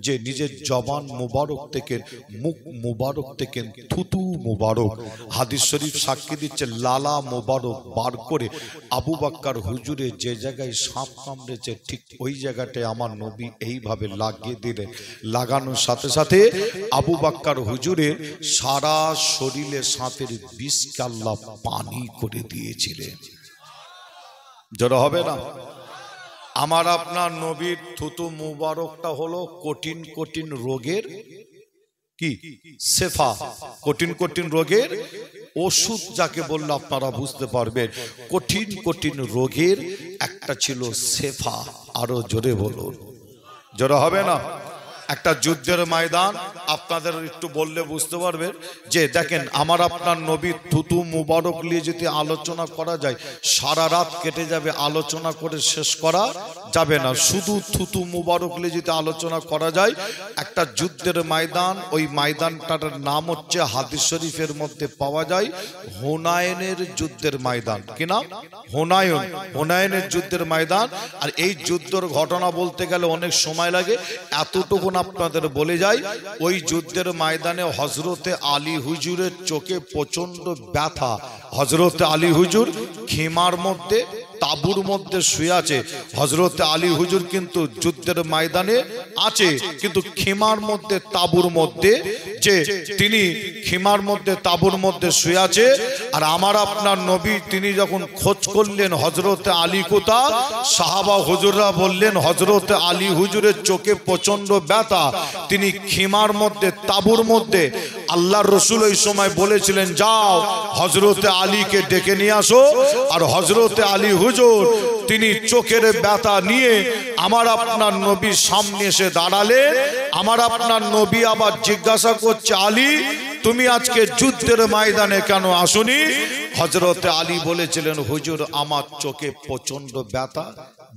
যে নিজের জবান মুবারক থেকে, মুখ মুবারক থেকে থুতু মুবারক, হাদিস শরীফ সাক্ষী দিচ্ছে, লালা মুবারক বার করে আবু বকর হুজুরের যে জায়গায় সাপ কামড়েছে ঠিক ওই জায়গাটায় আমার নবী এইভাবে লাগিয়ে দিলেন। লাগানোর সাথে সাথে আবু বকর হুজুরের সারা শরীরে সাপের বিষকে আল্লাহ পানি করে দিয়েছিলেন। জড়ো হবে না? আমার আপনার নবীর থুতু মুবারকটা হলো কঠিন কঠিন রোগের কি শেফা, কঠিন কঠিন রোগের ওষুধ যাকে বললে আপনারা বুঝতে পারবেন। কঠিন কঠিন রোগের একটা ছিল শেফা। আরো জোরে বলুন, জোরে হবে না? একটা যুদ্ধের ময়দান আপনাদের একটু বললে বুঝতে পারবেন যে দেখেন আমার আপনার নবী থুতু মুবারক নিয়ে যদি আলোচনা করা যায় সারা রাত কেটে যাবে, আলোচনা করে শেষ করা যাবে না। শুধু থুতু মুবারক নিয়ে যদি আলোচনা করা যায় একটা যুদ্ধের ময়দান, ওই ময়দানটার নাম হচ্ছে হাদিস শরীফের মধ্যে পাওয়া যায় হুনাইনের যুদ্ধের ময়দান। কি নাম? হুনাইনের যুদ্ধের ময়দান। আর এই যুদ্ধের ঘটনা বলতে গেলে অনেক সময় লাগে, এতটুকু আপনাদের বলে যাই ওই যুদ্ধের ময়দানে হযরতে আলী হুজুরের চোখে প্রচন্ড ব্যথা। হযরতে আলী হুজুর খিমার মধ্যে তাবুর মধ্যে শুয়ে আছে। হযরতে আলী হুজুর কিন্তু যুদ্ধের ময়দানে আছে, কিন্তু খিমার মধ্যে তাবুর মধ্যে, যে তিনি খিমার মধ্যে তাবুর মধ্যে শুয়ে আছে। আর আমার আপনার নবী তিনি যখন খোঁজ করলেন হযরতে আলী কোথা, সাহাবা হুজুররা বললেন হযরতে আলী হুজুরের চোখে প্রচন্ড ব্যথা, তিনি খিমার মধ্যে তাবুর মধ্যে। আল্লাহর রাসূল ওই সময় বলেছিলেন যাও হযরতে আলীকে ডেকে নিয়ে আসো। আর হযরতে আলী হুজুর তিনি চোখের ব্যথা নিয়ে আমার আপনার নবীর সামনে এসে দাঁড়ালেন। আমার আপনার নবী আবার জিজ্ঞাসা করছে আলী তুমি আজকে যুদ্ধের ময়দানে কেন আসোনি? হযরতে আলী বলেছিলেন হুজুর আমার চোখে প্রচন্ড ব্যথা,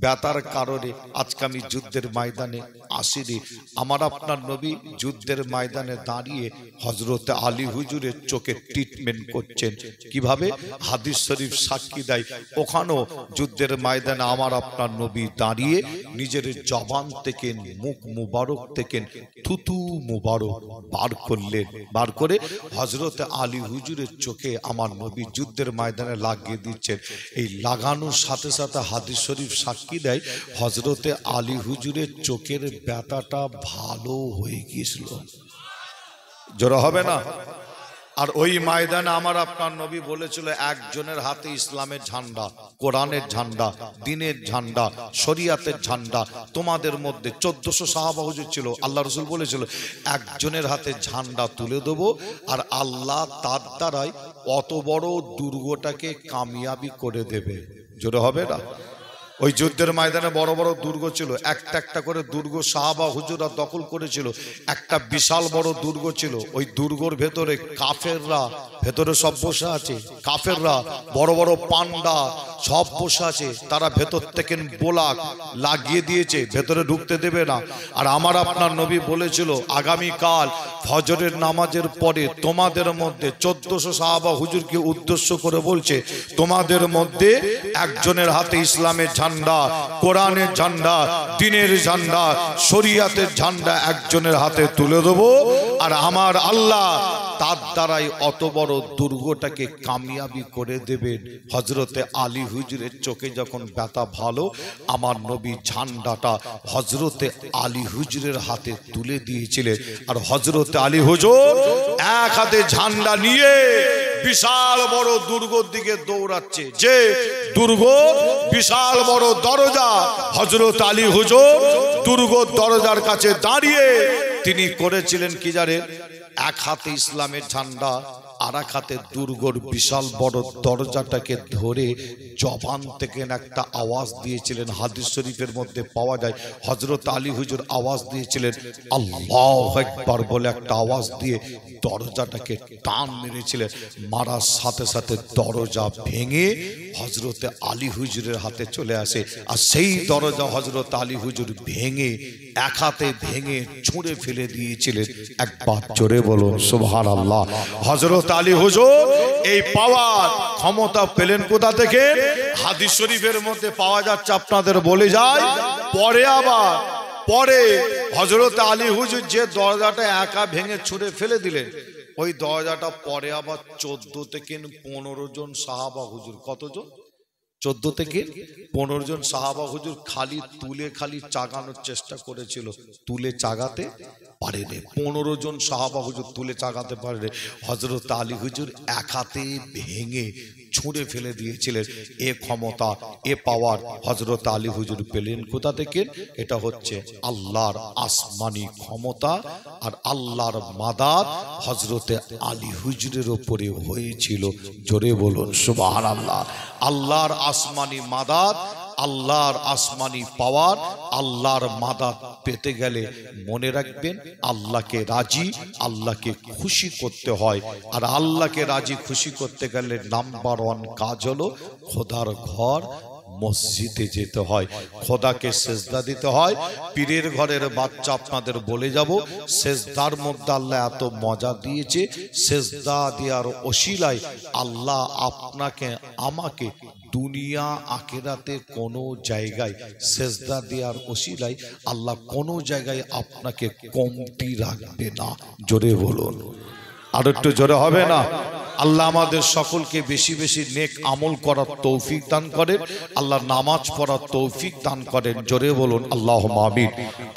ব্যথার কারণে আজকে আমি যুদ্ধের ময়দানে আসিনি। আমার আপনার নবী যুদ্ধের ময়দানে দাঁড়িয়ে হযরতে আলী হুজুরের চোখে ট্রিটমেন্ট করছেন। কিভাবে? হাদিস শরীফ সাক্ষী দেয় ওখানেও যুদ্ধের ময়দানে আমার আপনার নবী দাঁড়িয়ে নিজের জবান থেকে মুখ মুবারক থেকে থুতু মুবারক বার করলেন। বার করে হযরতে আলী হুজুরের চোখে আমার নবী যুদ্ধের ময়দানে লাগিয়ে দিচ্ছেন। এই লাগানোর সাথে সাথে হাদিস শরীফ সাক্ষী দেয় হযরতে আলী হুজুরের চোখের ব্যথাটা ভালো হয়ে গিয়েছিল। জোরে হবে না? আর ওই ময়দানে আমার আপনার নবী বলেছিল একজনের হাতে ইসলামের ঝান্ডা, কোরআনের ঝান্ডা, দ্বীনের ঝান্ডা, শরিয়াতের ঝান্ডা। তোমাদের মধ্যে 1400 সাহাবা হুজুর ছিল। আল্লাহ রাসূল বলেছিল একজনের হাতে ঝান্ডা তুলে দেবো আর আল্লাহ তার দ্বারাই অত বড় দুর্গটাকে কামিয়াবি করে দেবে। জোরে হবে না? ওই যুদ্ধের ময়দানে বড় বড় দুর্গ ছিল, একটা একটা করে দুর্গ সাহাবা হুজুররা দখল করেছিল। একটা বিশাল বড় দুর্গ ছিল, ওই দুর্গর ভেতরে কাফেররা ভেতরে সব বসে আছে। কাফেররা বড় বড় পান্ডা সব বসে আছে, তারা ভেতর থেকে বোলাক লাগিয়ে দিয়েছে, ভেতরে ঢুকতে দেবে না। আর আমার আপনার নবী বলেছিল আগামীকাল ফজরের নামাজের পরে তোমাদের মধ্যে 1400 সাহাবা হুজুরকে উদ্দেশ্য করে বলছে তোমাদের মধ্যে একজনের হাতে ইসলামের ঝান্ডা, কোরআনের ঝান্ডা, দ্বীনের ঝান্ডা, শরিয়াতের ঝান্ডা একজনের হাতে তুলে দেবো আর আমার আল্লাহ তার দ্বারাই অত বড় দুর্গটাকে কামিয়াবি করে দেবেন। হযরতে আলী হুজুরের চোখে যখন ব্যথা ভালো, আমার নবী ঝান্ডাটা হযরতে আলী হুজুরের হাতে তুলে দিয়েছিলেন। আর হযরতে আলী হুজুর এক হাতে ঝান্ডা নিয়ে বিশাল বড় দুর্গর দিকে দৌড়াচ্ছে। যে দুর্গ বিশাল বড় দরজা, হযরত আলী হুজুর দুর্গর দরজার কাছে দাঁড়িয়ে তিনি করেছিলেন কি জানেন? এক হাতে ইসলামের ঝান্ডা আর এক হাতে দুর্গর বিশাল বড় দরজাটাকে ধরে জবান থেকে একটা আওয়াজ দিয়েছিলেন। হাদিস শরীফের মধ্যে পাওয়া যায় হযরত আলী হুজুর আওয়াজ দিয়েছিলেন আল্লাহু আকবার বলে একটা আওয়াজ দিয়ে দরজাটাকে টান মেরেছিলেন। মারার সাথে সাথে দরজা ভেঙে হযরতে আলী হুজুরের হাতে চলে আসে। আর সেই দরজা হযরত আলী হুজুর ভেঙে এক হাতে ভেঙে ছুঁড়ে ফেলে দিয়েছিলেন। একবার জোরে বলুন সুবহানাল্লাহ। হযরত আলী হুজুর এই পাওয়ার ক্ষমতা পেলেন কোথা থেকে? হাদিস শরীফের মধ্যে পাওয়া যাচ্ছে, আপনাদের বলে যায়। পরে হযরত আলী হুজুর যে দরজাটা একা ভেঙে ছুঁড়ে ফেলে দিলেন, ওই দরজাটা পরে আবার 14 থেকে 15 জন সাহাবা হুজুর, কতজন? 14 থেকে 15 জন সাহাবা হুজুর খালি চাগানোর চেষ্টা করেছিল, তুলে চাগাতে পারেনি। 15 জন সাহাবা হুজুর তুলে চাগাতে পারেনি। হযরত আলী হুজুর এক হাতে ভেঙে ছুঁড়ে ফেলে দিয়েছিলেন। এ ক্ষমতা, এ পাওয়ার হযরত আলী হুজুর পেলেন কোথা থেকে? এটা হচ্ছে আল্লাহর আসমানি ক্ষমতা আর আল্লাহর মাদাত হযরতে আলী হুজুরের উপরে হয়েছিল। জোরে বলুন সুবহানাল্লাহ। আল্লাহর আসমানি মাদাত আল্লাহর আসমানি পাওয়ার, আল্লাহর মাদাত পেতে গেলে মনে রাখবেন আল্লাহকে রাজি, আল্লাহকে খুশি করতে হয়। আর আল্লাহকে রাজি খুশি করতে গেলে নাম্বার 1 কাজ হলো খোদার ঘর মসজিদে যেতে হয়, খোদাকে সেজদা দিতে হয়। পীরের ঘরের বাচ্চা আপনাদের বলে যাব, সেজদার মধ্যে আল্লাহ এত মজা দিয়েছে, সেজদা দেওয়ার ওসিলায় আল্লাহ আপনাকে আমাকে দুনিয়া আখিরাতে কোনো জায়গায় সেজদা দেওয়ার ওসিলায় আল্লাহ কোনো জায়গায় আপনাকে কমতি রাখবে না। জোরে বলুন, আর একটু জোরে হবে না? আল্লাহ আমাদের সকলকে বেশি বেশি নেক আমল করার তৌফিক দান করেন, আল্লাহ নামাজ পড়ার তৌফিক দান করেন। জোরে বলুন আল্লাহুম্মা আমিন।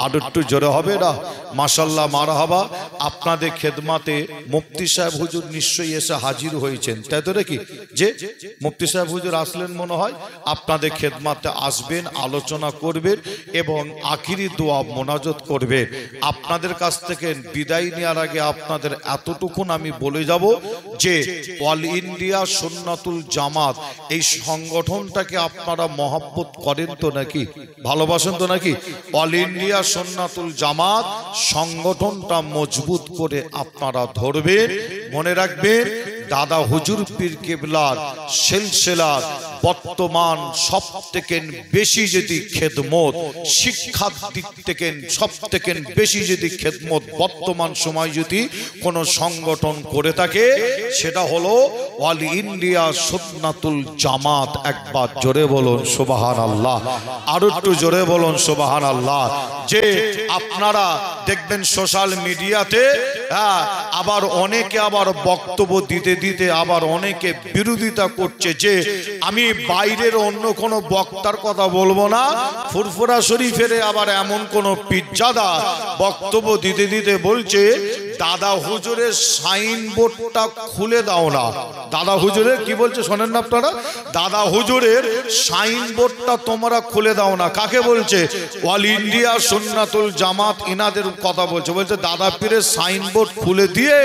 আর একটু জোরে হবে না? মাশাআল্লাহ, মারহাবা। আপনাদের খেদমাতে মুফতি সাহেব হুজুর নিশ্চয়ই এসে হাজির হয়েছেন, তাই তো নাকি? যে মুফতি সাহেব হুজুর আসলেন মনে হয়, আপনাদের খেদমাতে আসবেন, আলোচনা করবেন এবং আখিরি দোয়া মোনাজাত করবেন। আপনাদের কাছ থেকে বিদায় নেওয়ার আগে আপনাদের এতটুকুন আমি বলে যাব যে অল ইন্ডিয়া সুন্নাতুল জামাত এই সংগঠনটাকে আপনারা মহব্বত করেন তো নাকি, ভালোবাসেন তো নাকি? অল ইন্ডিয়া সুন্নাতুল জামাত সংগঠনটা মজবুত করে আপনারা ধরবেন। মনে রাখবেন দাদা হুজুর পীর কেবলার সিলসিলার বর্তমান সব থেকে বেশি যদি খেদমত, শিক্ষার দিক থেকে সব থেকে বেশি যদি খেদমত বর্তমান সময় যদি কোন সংগঠন করে থাকে সেটা হলো অল ইন্ডিয়া সুন্নাতুল জামাত। একবার জোরে বলুন সুবহানাল্লাহ, আর একটু জোরে বলুন সুবহানাল্লাহ। যে আপনারা দেখবেন সোশ্যাল মিডিয়াতে আবার অনেকে আবার বক্তব্য দিতে দিতে আবার অনেকে বিরোধিতা করছে যে আমি বাইরের অন্য কোনো বক্তার কথা বলবো না, ফুরফুরা শরীফের আবার এমন কোন পিজ্জাদা বক্তব্য দিতে দিতে বলছে দাদা হুজুরের সাইনবোর্ডটা খুলে দাও না। দাদা হুজুরের কি বলছে শোনেন না আপনারা? দাদা হুজুরের সাইনবোর্ডটা তোমরা খুলে দাও না। কাকে বলছে? অল ইন্ডিয়া সুন্নাতুল জামাত ইনাদের কথা বলছে। বলছে দাদা পীরের সাইনবোর্ড খুলে দিয়ে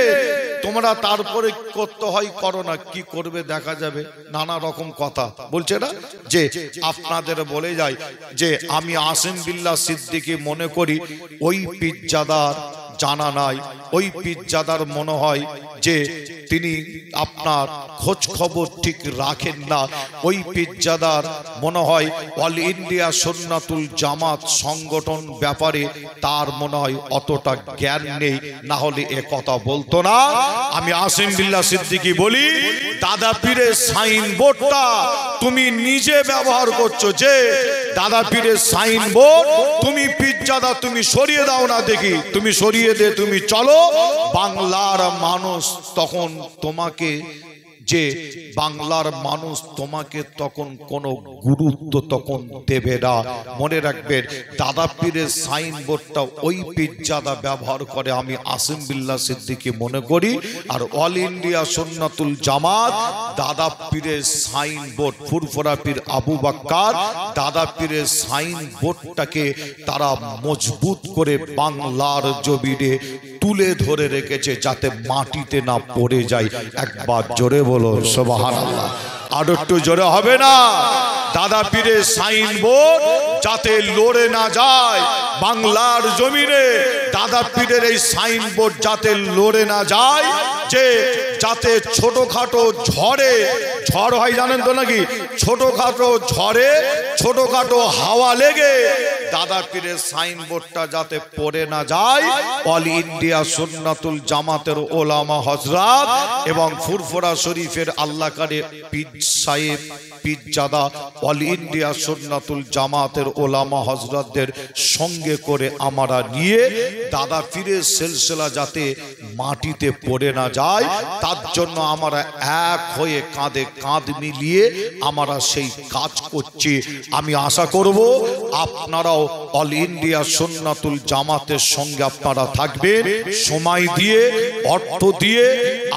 তোমরা তারপরে করতে হয় করো না, কি করবে দেখা যাবে, নানা রকম কথা বলছে না। যে আপনাদের বলে যায় যে আমি আসিম বিল্লাহ সিদ্দিকী মনে করি ওই পিজ্জাদার জানা নাই, ওই পিজ্জাদার মনে হয় যে তিনি আপনার খোঁজ খবর ঠিক রাখেন না, ওই পিজ্জাদার মনে হয় অল ইন্ডিয়া সুন্নাতুল জামাত সংগঠন ব্যাপারে তার মনে হয় অতটা জ্ঞান নেই, না হলে এ কথা বলতো না। আমি আসিম বিল্লাহ সিদ্দিকী বলি দাদা পীরের সাইনবোর্ডটা তুমি নিজে ব্যবহার করছো, যে দাদা পীরের সাইনবোর্ড তুমি পিজ্জাদা তুমি সরিয়ে দাও না দেখি, তুমি সরিয়ে দে, তুমি চলো। বাংলার মানুষ তখন তোমাকে, যে বাংলার মানুষ তোমাকে তখন কোনো গুরুত্ব তখন দেবে না। মনে রাখবেন দাদা পীরের সাইনবোর্ডটা ওই পিজ্জাদা ব্যবহার করে আমি আসিম বিল্লাহ সিদ্দিকী মনে করি। আর অল ইন্ডিয়া সুন্নাতুল জামাত দাদা পীরের সাইনবোর্ড ফুরফুরা পীর আবু বাক্কার দাদা পীরের সাইনবোর্ডটাকে তারা মজবুত করে বাংলার জমিনে তুলে ধরে রেখেছে যাতে মাটিতে না পড়ে যায়। একবার জোরে বলো সুবহানাল্লাহ, আর একটু জোরে হবে না? দাদা পীরের সাইনবোর্ড যাতে লড়ে না যায় বাংলার জমিনে, দাদা পীরের এই সাইনবোর্ড যাতে লড়ে না যায়, যে যাতে ছোটখাটো ঝড়ে, ঝড় হয় জানেন তো নাকি, ছোটখাটো ঝড়ে ছোটখাটো হাওয়া লেগে দাদা পীরের সাইনবোর্ডটা যাতে পড়ে না যায়, অল ইন্ডিয়া সুন্নাতুল জামাতের ওলামা হযরত এবং ফুরফুরা শরীফের আল্লাহ কারে পীর সাহেব পিজ্জাদা অল ইন্ডিয়া সুন্নাতুল জামাতের ওলামা হযরতদের সঙ্গে করে আমরা নিয়ে দাদা পীরের সিলসিলা যাতে মাটিতে পড়ে না যায় তার জন্য আমরা এক হয়ে কাঁধে কাঁধ মিলিয়ে আমরা সেই কাজ করছি। আমি আশা করব আপনারাও অল ইন্ডিয়া সুন্নাতুল জামাতের সঙ্গে আপনারা থাকবেন, সময় দিয়ে অর্থ দিয়ে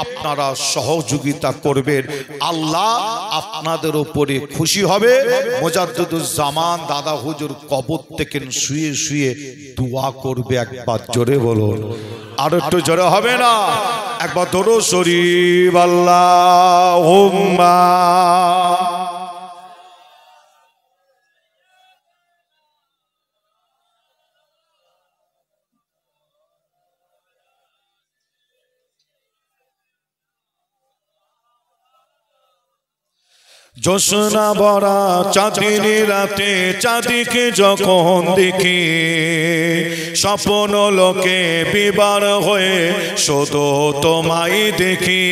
আপনারা সহযোগিতা করবেন। আল্লাহ আপনাদের উপরে খুশি হবে। মুজাদ্দিদুজ জামান দাদা হুজুর কবর থেকে শুয়ে শুয়ে দোয়া করবে। একবার জোরে বলুন, আর একটু জোরে হবে না? একবার দরুদ শরীফ আল্লাহুম্মা জোছনা ভরা চাঁদিনী রাতে চাঁদিকে যখন দেখি, স্বপ্ন লোকে বিবার হয়ে শুধু তোমায় দেখি।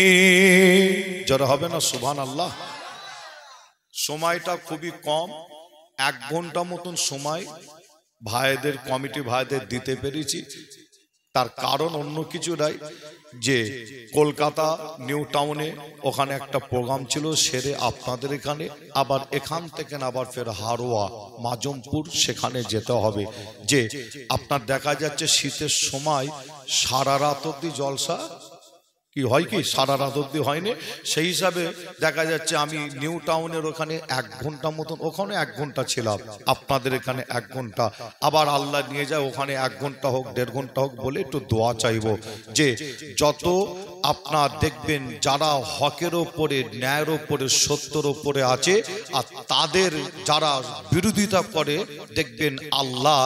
যারা হবে না সুবহানাল্লাহ। সময়টা খুবই কম, 1 ঘন্টা মতন সময় ভাইদের কমিটি ভাইদের দিতে পেরেছি। তার কারণ অন্য কিছু নাই, যে কলকাতা নিউ টাউনে ওখানে একটা প্রোগ্রাম ছিল, সেরে আপনাদের এখানে, আবার এখান থেকে আবার ফের হারোয়া মাজমপুর সেখানে যেতে হবে। যে আপনার দেখা যাচ্ছে শীতের সময় সারা রাত অব্দি জলসা কি হয়, কি সারা রাত অব্দি হয়নি, সেই হিসাবে দেখা যাচ্ছে আমি নিউ টাউনের ওখানে 1 ঘন্টা মতন, ওখানে 1 ঘন্টা ছিলাম, আপনাদের এখানে 1 ঘন্টা, আবার আল্লাহ নিয়ে যায় ওখানে 1 ঘন্টা হোক 1.5 ঘন্টা হোক বলে একটু দোয়া চাইবো। যে যত আপনার দেখবেন যারা হকের ওপরে, ন্যায়ের ওপরে, সত্যের ওপরে আছে, আর তাদের যারা বিরোধিতা করে, দেখবেন আল্লাহ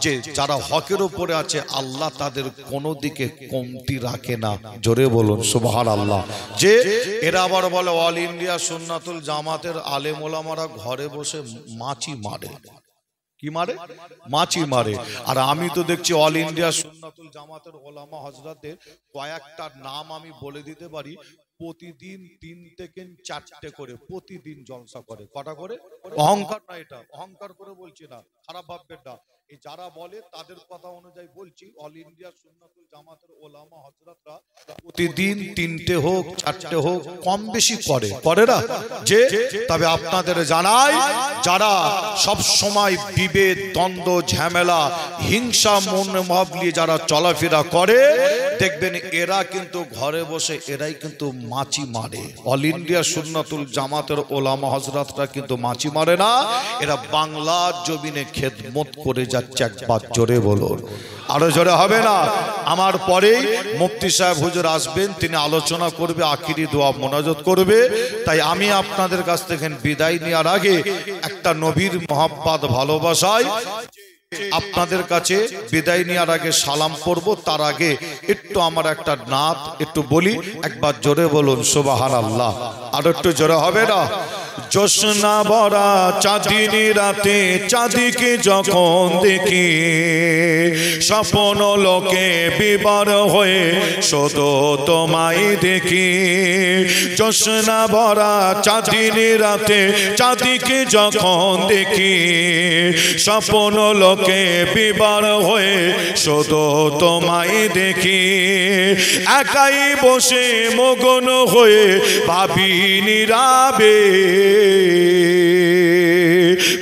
যে যারা হকের ওপরে আছে আল্লাহ তাদের কোনো দিকে কমতি রাখে না। জোরে বলুন সুবহানাল্লাহ। যে এরা আবার বলে অল ইন্ডিয়া সুন্নাতুল জামাতের আলেম ওলামারা ঘরে বসে মাছি মারে। কি মারে? মাছি মারে। আর আমি তো দেখছি অল ইন্ডিয়া সুন্নাতুল জামাতের ওলামা হযরতের কয়েকটা নাম আমি বলে দিতে পারি, প্রতিদিন 3 থেকে 4টে করে প্রতিদিন জলসা করে। কটা করে? অহংকার না, এটা অহংকার করে বলছি না, খারাপ ভাববেন না। এই যারা বলে তাদের কথা অনুযায়ী বলছি, অল ইন্ডিয়া সুন্নাতুল জামাতের ওলামা হযরতরা প্রতিদিন 3টে হোক 4টে হোক কম বেশি করে না। যে তবে আপনাদের জানাই, যারা সব সময় বিভেদ, দ্বন্দ্ব, ঝামেলা, হিংসা মনোভাব নিয়ে যারা চলাফেরা করে, দেখবেন এরা কিন্তু ঘরে বসে এরাই কিন্তু মাছি মারে। অল ইন্ডিয়া সুন্নাতুল জামাতের ওলামা হযরতরা কিন্তু মাছি মারে না, এরা বাংলার জমিনে খেদমত করে যাচ্ছে। একবার জোরে বলুন, আরো জোরে হবে না? আমার পরেই মুফতি সাহেব হুজুর আসবেন, তিনি আলোচনা করবে, আখিরি দোয়া মোনাজাত করবে। তাই আমি আপনাদের কাছ থেকে বিদায় নেওয়ার আগে একটা নবীর মহব্বত ভালোবাসায় আপনাদের কাছে বিদায় নেওয়ার আগে সালাম করব, তার আগে একটু আমার একটা নাত একটু বলি। একবার জোরে বলুন সুবহানাল্লাহ, আর একটু জোরে হবে না? জোছনা ভরা চাঁদিনী রাতে চাঁদিকে যখন দেখি, স্বপ্ন লোকে বিবার হয়ে শুধু তোমায় দেখি। জোছনা ভরা চাঁদিনী রাতে চাঁদিকে যখন দেখি, স্বপ্ন লোকে বিবার হয়ে শুধু তোমায় দেখি। একাই বসে মগন হয়ে ভাবি নীরবে,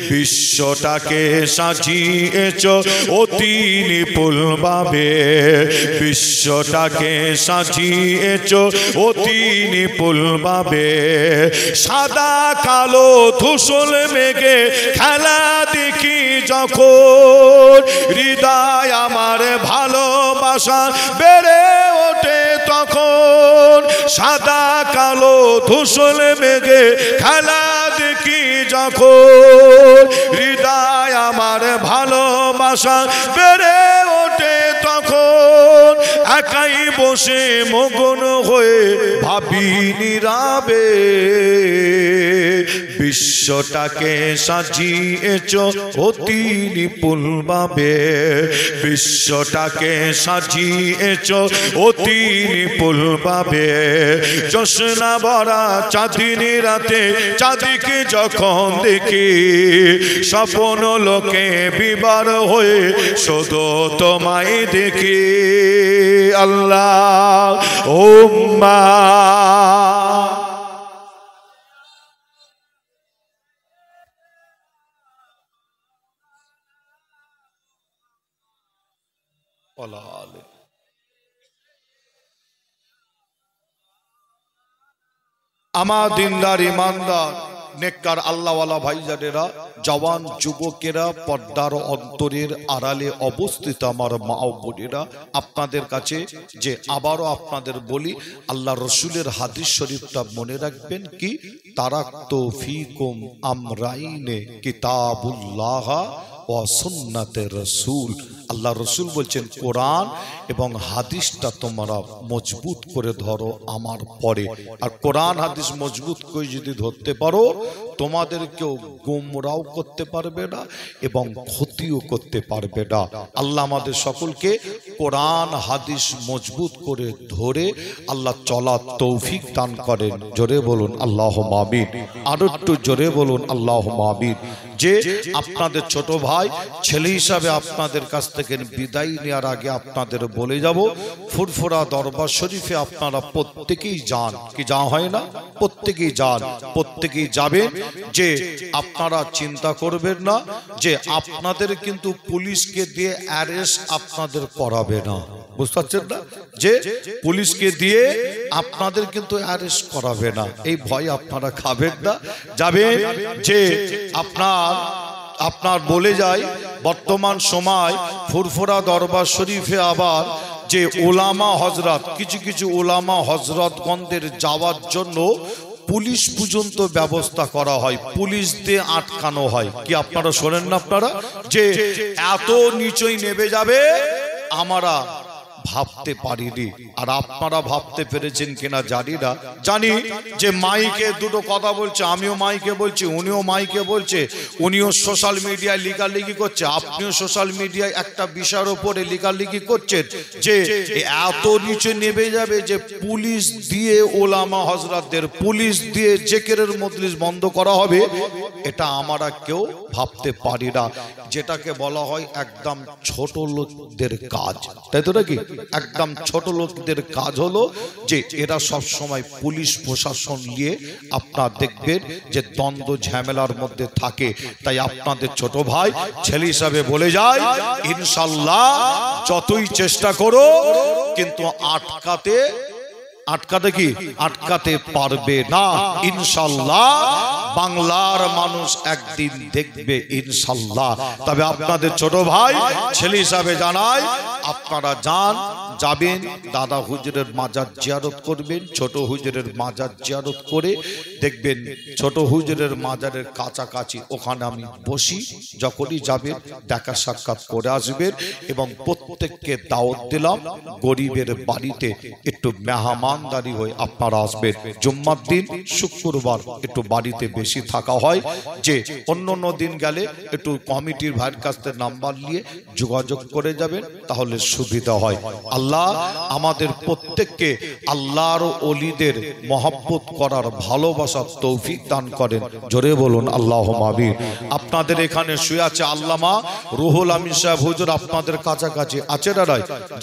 বিশ্বটাকে সাজিয়েছ অতি নিপুণ ভাবে। বিশ্বটাকে সাজিয়েছ অতি নিপুণ ভাবে। সাদা কালো ধূসর মেঘে খেলা দেখি যখন, হৃদয় আমার ভালোবাসা বেড়ে ওঠে তখন। সাদা কালো ধূসর মেঘে খেলা দেখি যখন, হৃদয় আমার ভালোবাসা বেড়ে ওঠে তখন। একাই বসে মগন হয়ে ভাবি নীরবে, বিশ্বটাকে সাজিয়েছ অতি নিপুণ ভাবে। বিশ্বটাকে সাজিয়েছ অতি নিপুণ ভাবে। জোছনা ভরা চাঁদিনী রাতে চাঁদিকে যখন দেখি, স্বপ্ন লোকে বিবার হয়ে শুধু তোমায় দেখি। আল্লাহ উম্মা আমার দিনদার ইমানদার নেককার আল্লাহওয়ালা ভাইজানেরা, জওয়ান যুবকেরা, পর্দার অন্তরের আড়ালে অবস্থিত আমার মা ও বোনেরা, আপনাদের কাছে যে আবারও আপনাদের বলি, আল্লাহ রসুলের হাদিস শরীফটা মনে রাখবেন। কি? তারাক্তু ফিকুম আমরাইনে কিতাবুল্লাহ ওয়া সুন্নাতে রাসূল। আল্লাহ রসুল বলছেন কোরআন এবং হাদিসটা তোমরা মজবুত করে ধরো আমার পরে। আর কোরআন হাদিস মজবুত করে যদি ধরতে পারো, তোমাদের কেউ গোমরাও করতে পারবে না এবং ক্ষতিও করতে পারবে না। আল্লাহ আমাদের সকলকে কোরআন হাদিস মজবুত করে ধরে আল্লাহ চলার তৌফিক দান করেন। জোরে বলুন আল্লাহুম্মা আমিন। আর একটু জোরে বলুন আল্লাহুম্মা আমিন। যে আপনাদের ছোট ভাই ছেলে হিসাবে আপনাদের কাছ থেকে বিদায় নেওয়ার আগে আপনাদের বলে যাব, ফুরফুরা দরবার শরীফে আপনারা প্রত্যেকেই যান। কি যাওয়া হয় না? প্রত্যেকেই যান, প্রত্যেকেই যাবেন। যে আপনারা চিন্তা করবেন না যে আপনাদের কিন্তু পুলিশকে দিয়ে অ্যারেস্ট আপনাদের করাবে না। বুঝতে পারছেন না? যে পুলিশকে দিয়ে আপনাদের কিন্তু অ্যারেস্ট করাবে না, এই ভয় আপনারা খাবেন না। যাবেন যে আপনার বলে যায় বর্তমান সময় ফুরফুরা দরবার শরীফে আবার যে ওলামা হজরত, কিছু কিছু ওলামা হজরতগণদের যাওয়ার জন্য পুলিশ পর্যন্ত ব্যবস্থা করা হয়, পুলিশ দিয়ে আটকানো হয়। কি আপনারা শোনেন না? আপনারা যে এত নিচই নেমে যাবে আমরা ভাবতে পারিনি। আর আপনারা ভাবতে পেরেছেন কিনা জানি না। জানি যে মাইকে দুটো কথা বলছে, আমিও মাইকে বলছি, উনিও মাইকে বলছে, উনিও সোশ্যাল মিডিয়ায় লেখালেখি করছে, আপনিও সোশ্যাল মিডিয়ায় একটা বিষয়ের উপরে লেখালেখি করছেন যে এত নিচে নেমে যাবে যে পুলিশ দিয়ে ওলামা হজরতদের, পুলিশ দিয়ে জিকিরের মজলিস বন্ধ করা হবে। এটা আমরা কেউ ভাবতে পারি না। যেটাকে বলা হয় একদম ছোট লোকদের কাজ, তাই তো নাকি? একদম ছোট লোকদের কাজ হলো যে এরা সব সময় পুলিশ প্রশাসন নিয়ে আপনারা দেখবেন যে দ্বন্দ্ব ঝামেলার মধ্যে থাকে। তাই আপনাদের ছোট ভাই ছেলে হিসাবে বলে যায়, ইনশাআল্লাহ যতই চেষ্টা করো কিন্তু আটকাতে পারবে না। ইনশাআল্লাহ বাংলার মানুষ একদিন দেখবে ইনশাআল্লাহ। তবে আপনাদের ছোট ভাই ছেলে হিসাবে জানাই, আপনারা যাবেন দাদা হুজুরের মাজার জিয়ারত করবেন, ছোট হুজুরের মাজার জিয়ারত করে দেখবেন ছোট হুজুরের মাজারের কাছাকাছি ওখানে আমি বসি। যখনই যাবেন দেখা সাক্ষাৎ করে আসবেন এবং প্রত্যেককে দাওয়াত দিলাম গরিবের বাড়িতে একটু মেহমানদারি হয়ে আপনারা আসবেন। জুম্মার দিন শুক্রবার একটু বাড়িতে বেশি থাকা হয়, যে অন্য দিন গেলে একটু কমিটির ভাইয়ের কাছ থেকে নাম্বার নিয়ে যোগাযোগ করে যাবেন, তাহলে সুবিধা হয়। আল্লাহ আমাদের প্রত্যেককে আল্লাহর ওলিদের মহব্বত করার ভালোবাসার তৌফিক দান করেন। জোরে বলুন আল্লাহুম্মা আমিন। আপনাদের এখানে শুয়ে আছে আল্লামা রুহুল আমিন সাহেব হুজুর, আপনাদের কাছাকাছি আছে না?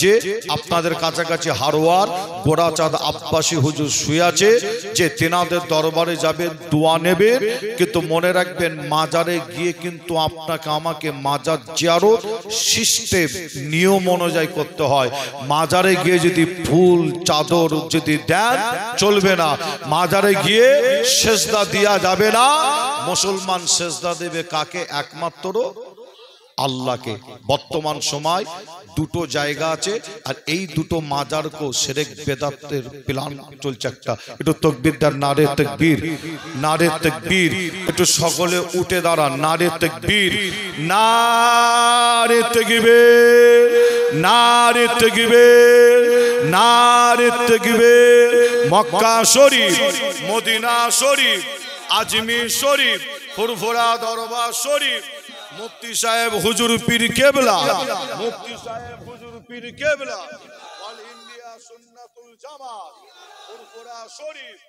যে আপনাদের কাছাকাছি হারোয়ার গোড়াচাঁদ আব্বাসী হুজুর শুয়ে আছে, যে তেনাদের দরবারে যাবেন, দোয়া নেবেন। কিন্তু মনে রাখবেন মাজারে গিয়ে কিন্তু আপনাকে আমাকে মাজার জিয়ারত সিস্টেম নিয়ম অনুযায়ী করতে হয়। মাজারে গিয়ে যদি ফুল চাদর যদি দেন চলবে না, মাজারে গিয়ে সেজদা দেয়া যাবে না। মুসলমান সেজদা দেবে কাকে? একমাত্র আল্লাহকে। বর্তমান সময় দুটো জায়গা আছে, আর এই দুটো মাজারকেও শিরক বেদাতের প্ল্যান চলছে একটা। একটু তাকবীর দেন, নারে তাকবীর, নারে তাকবীর। একটু সকলে উঠে দাঁড়ান, নারে তাকবীর, নারে তাকবীর, নারে তাকবীর, নারে তাকবীর। মক্কা শরীফ, মদিনা শরীফ, আজমির শরীফ, ফুরফুরা দরবার শরীফ, মুফতি সাহেব হুজুর পীর কেবলা, মুফতি সাহেব হুজুর পীর কেবলা, অল ইন্ডিয়া সুন্নাতুল জামাত, ফুরফুরা শরীফ।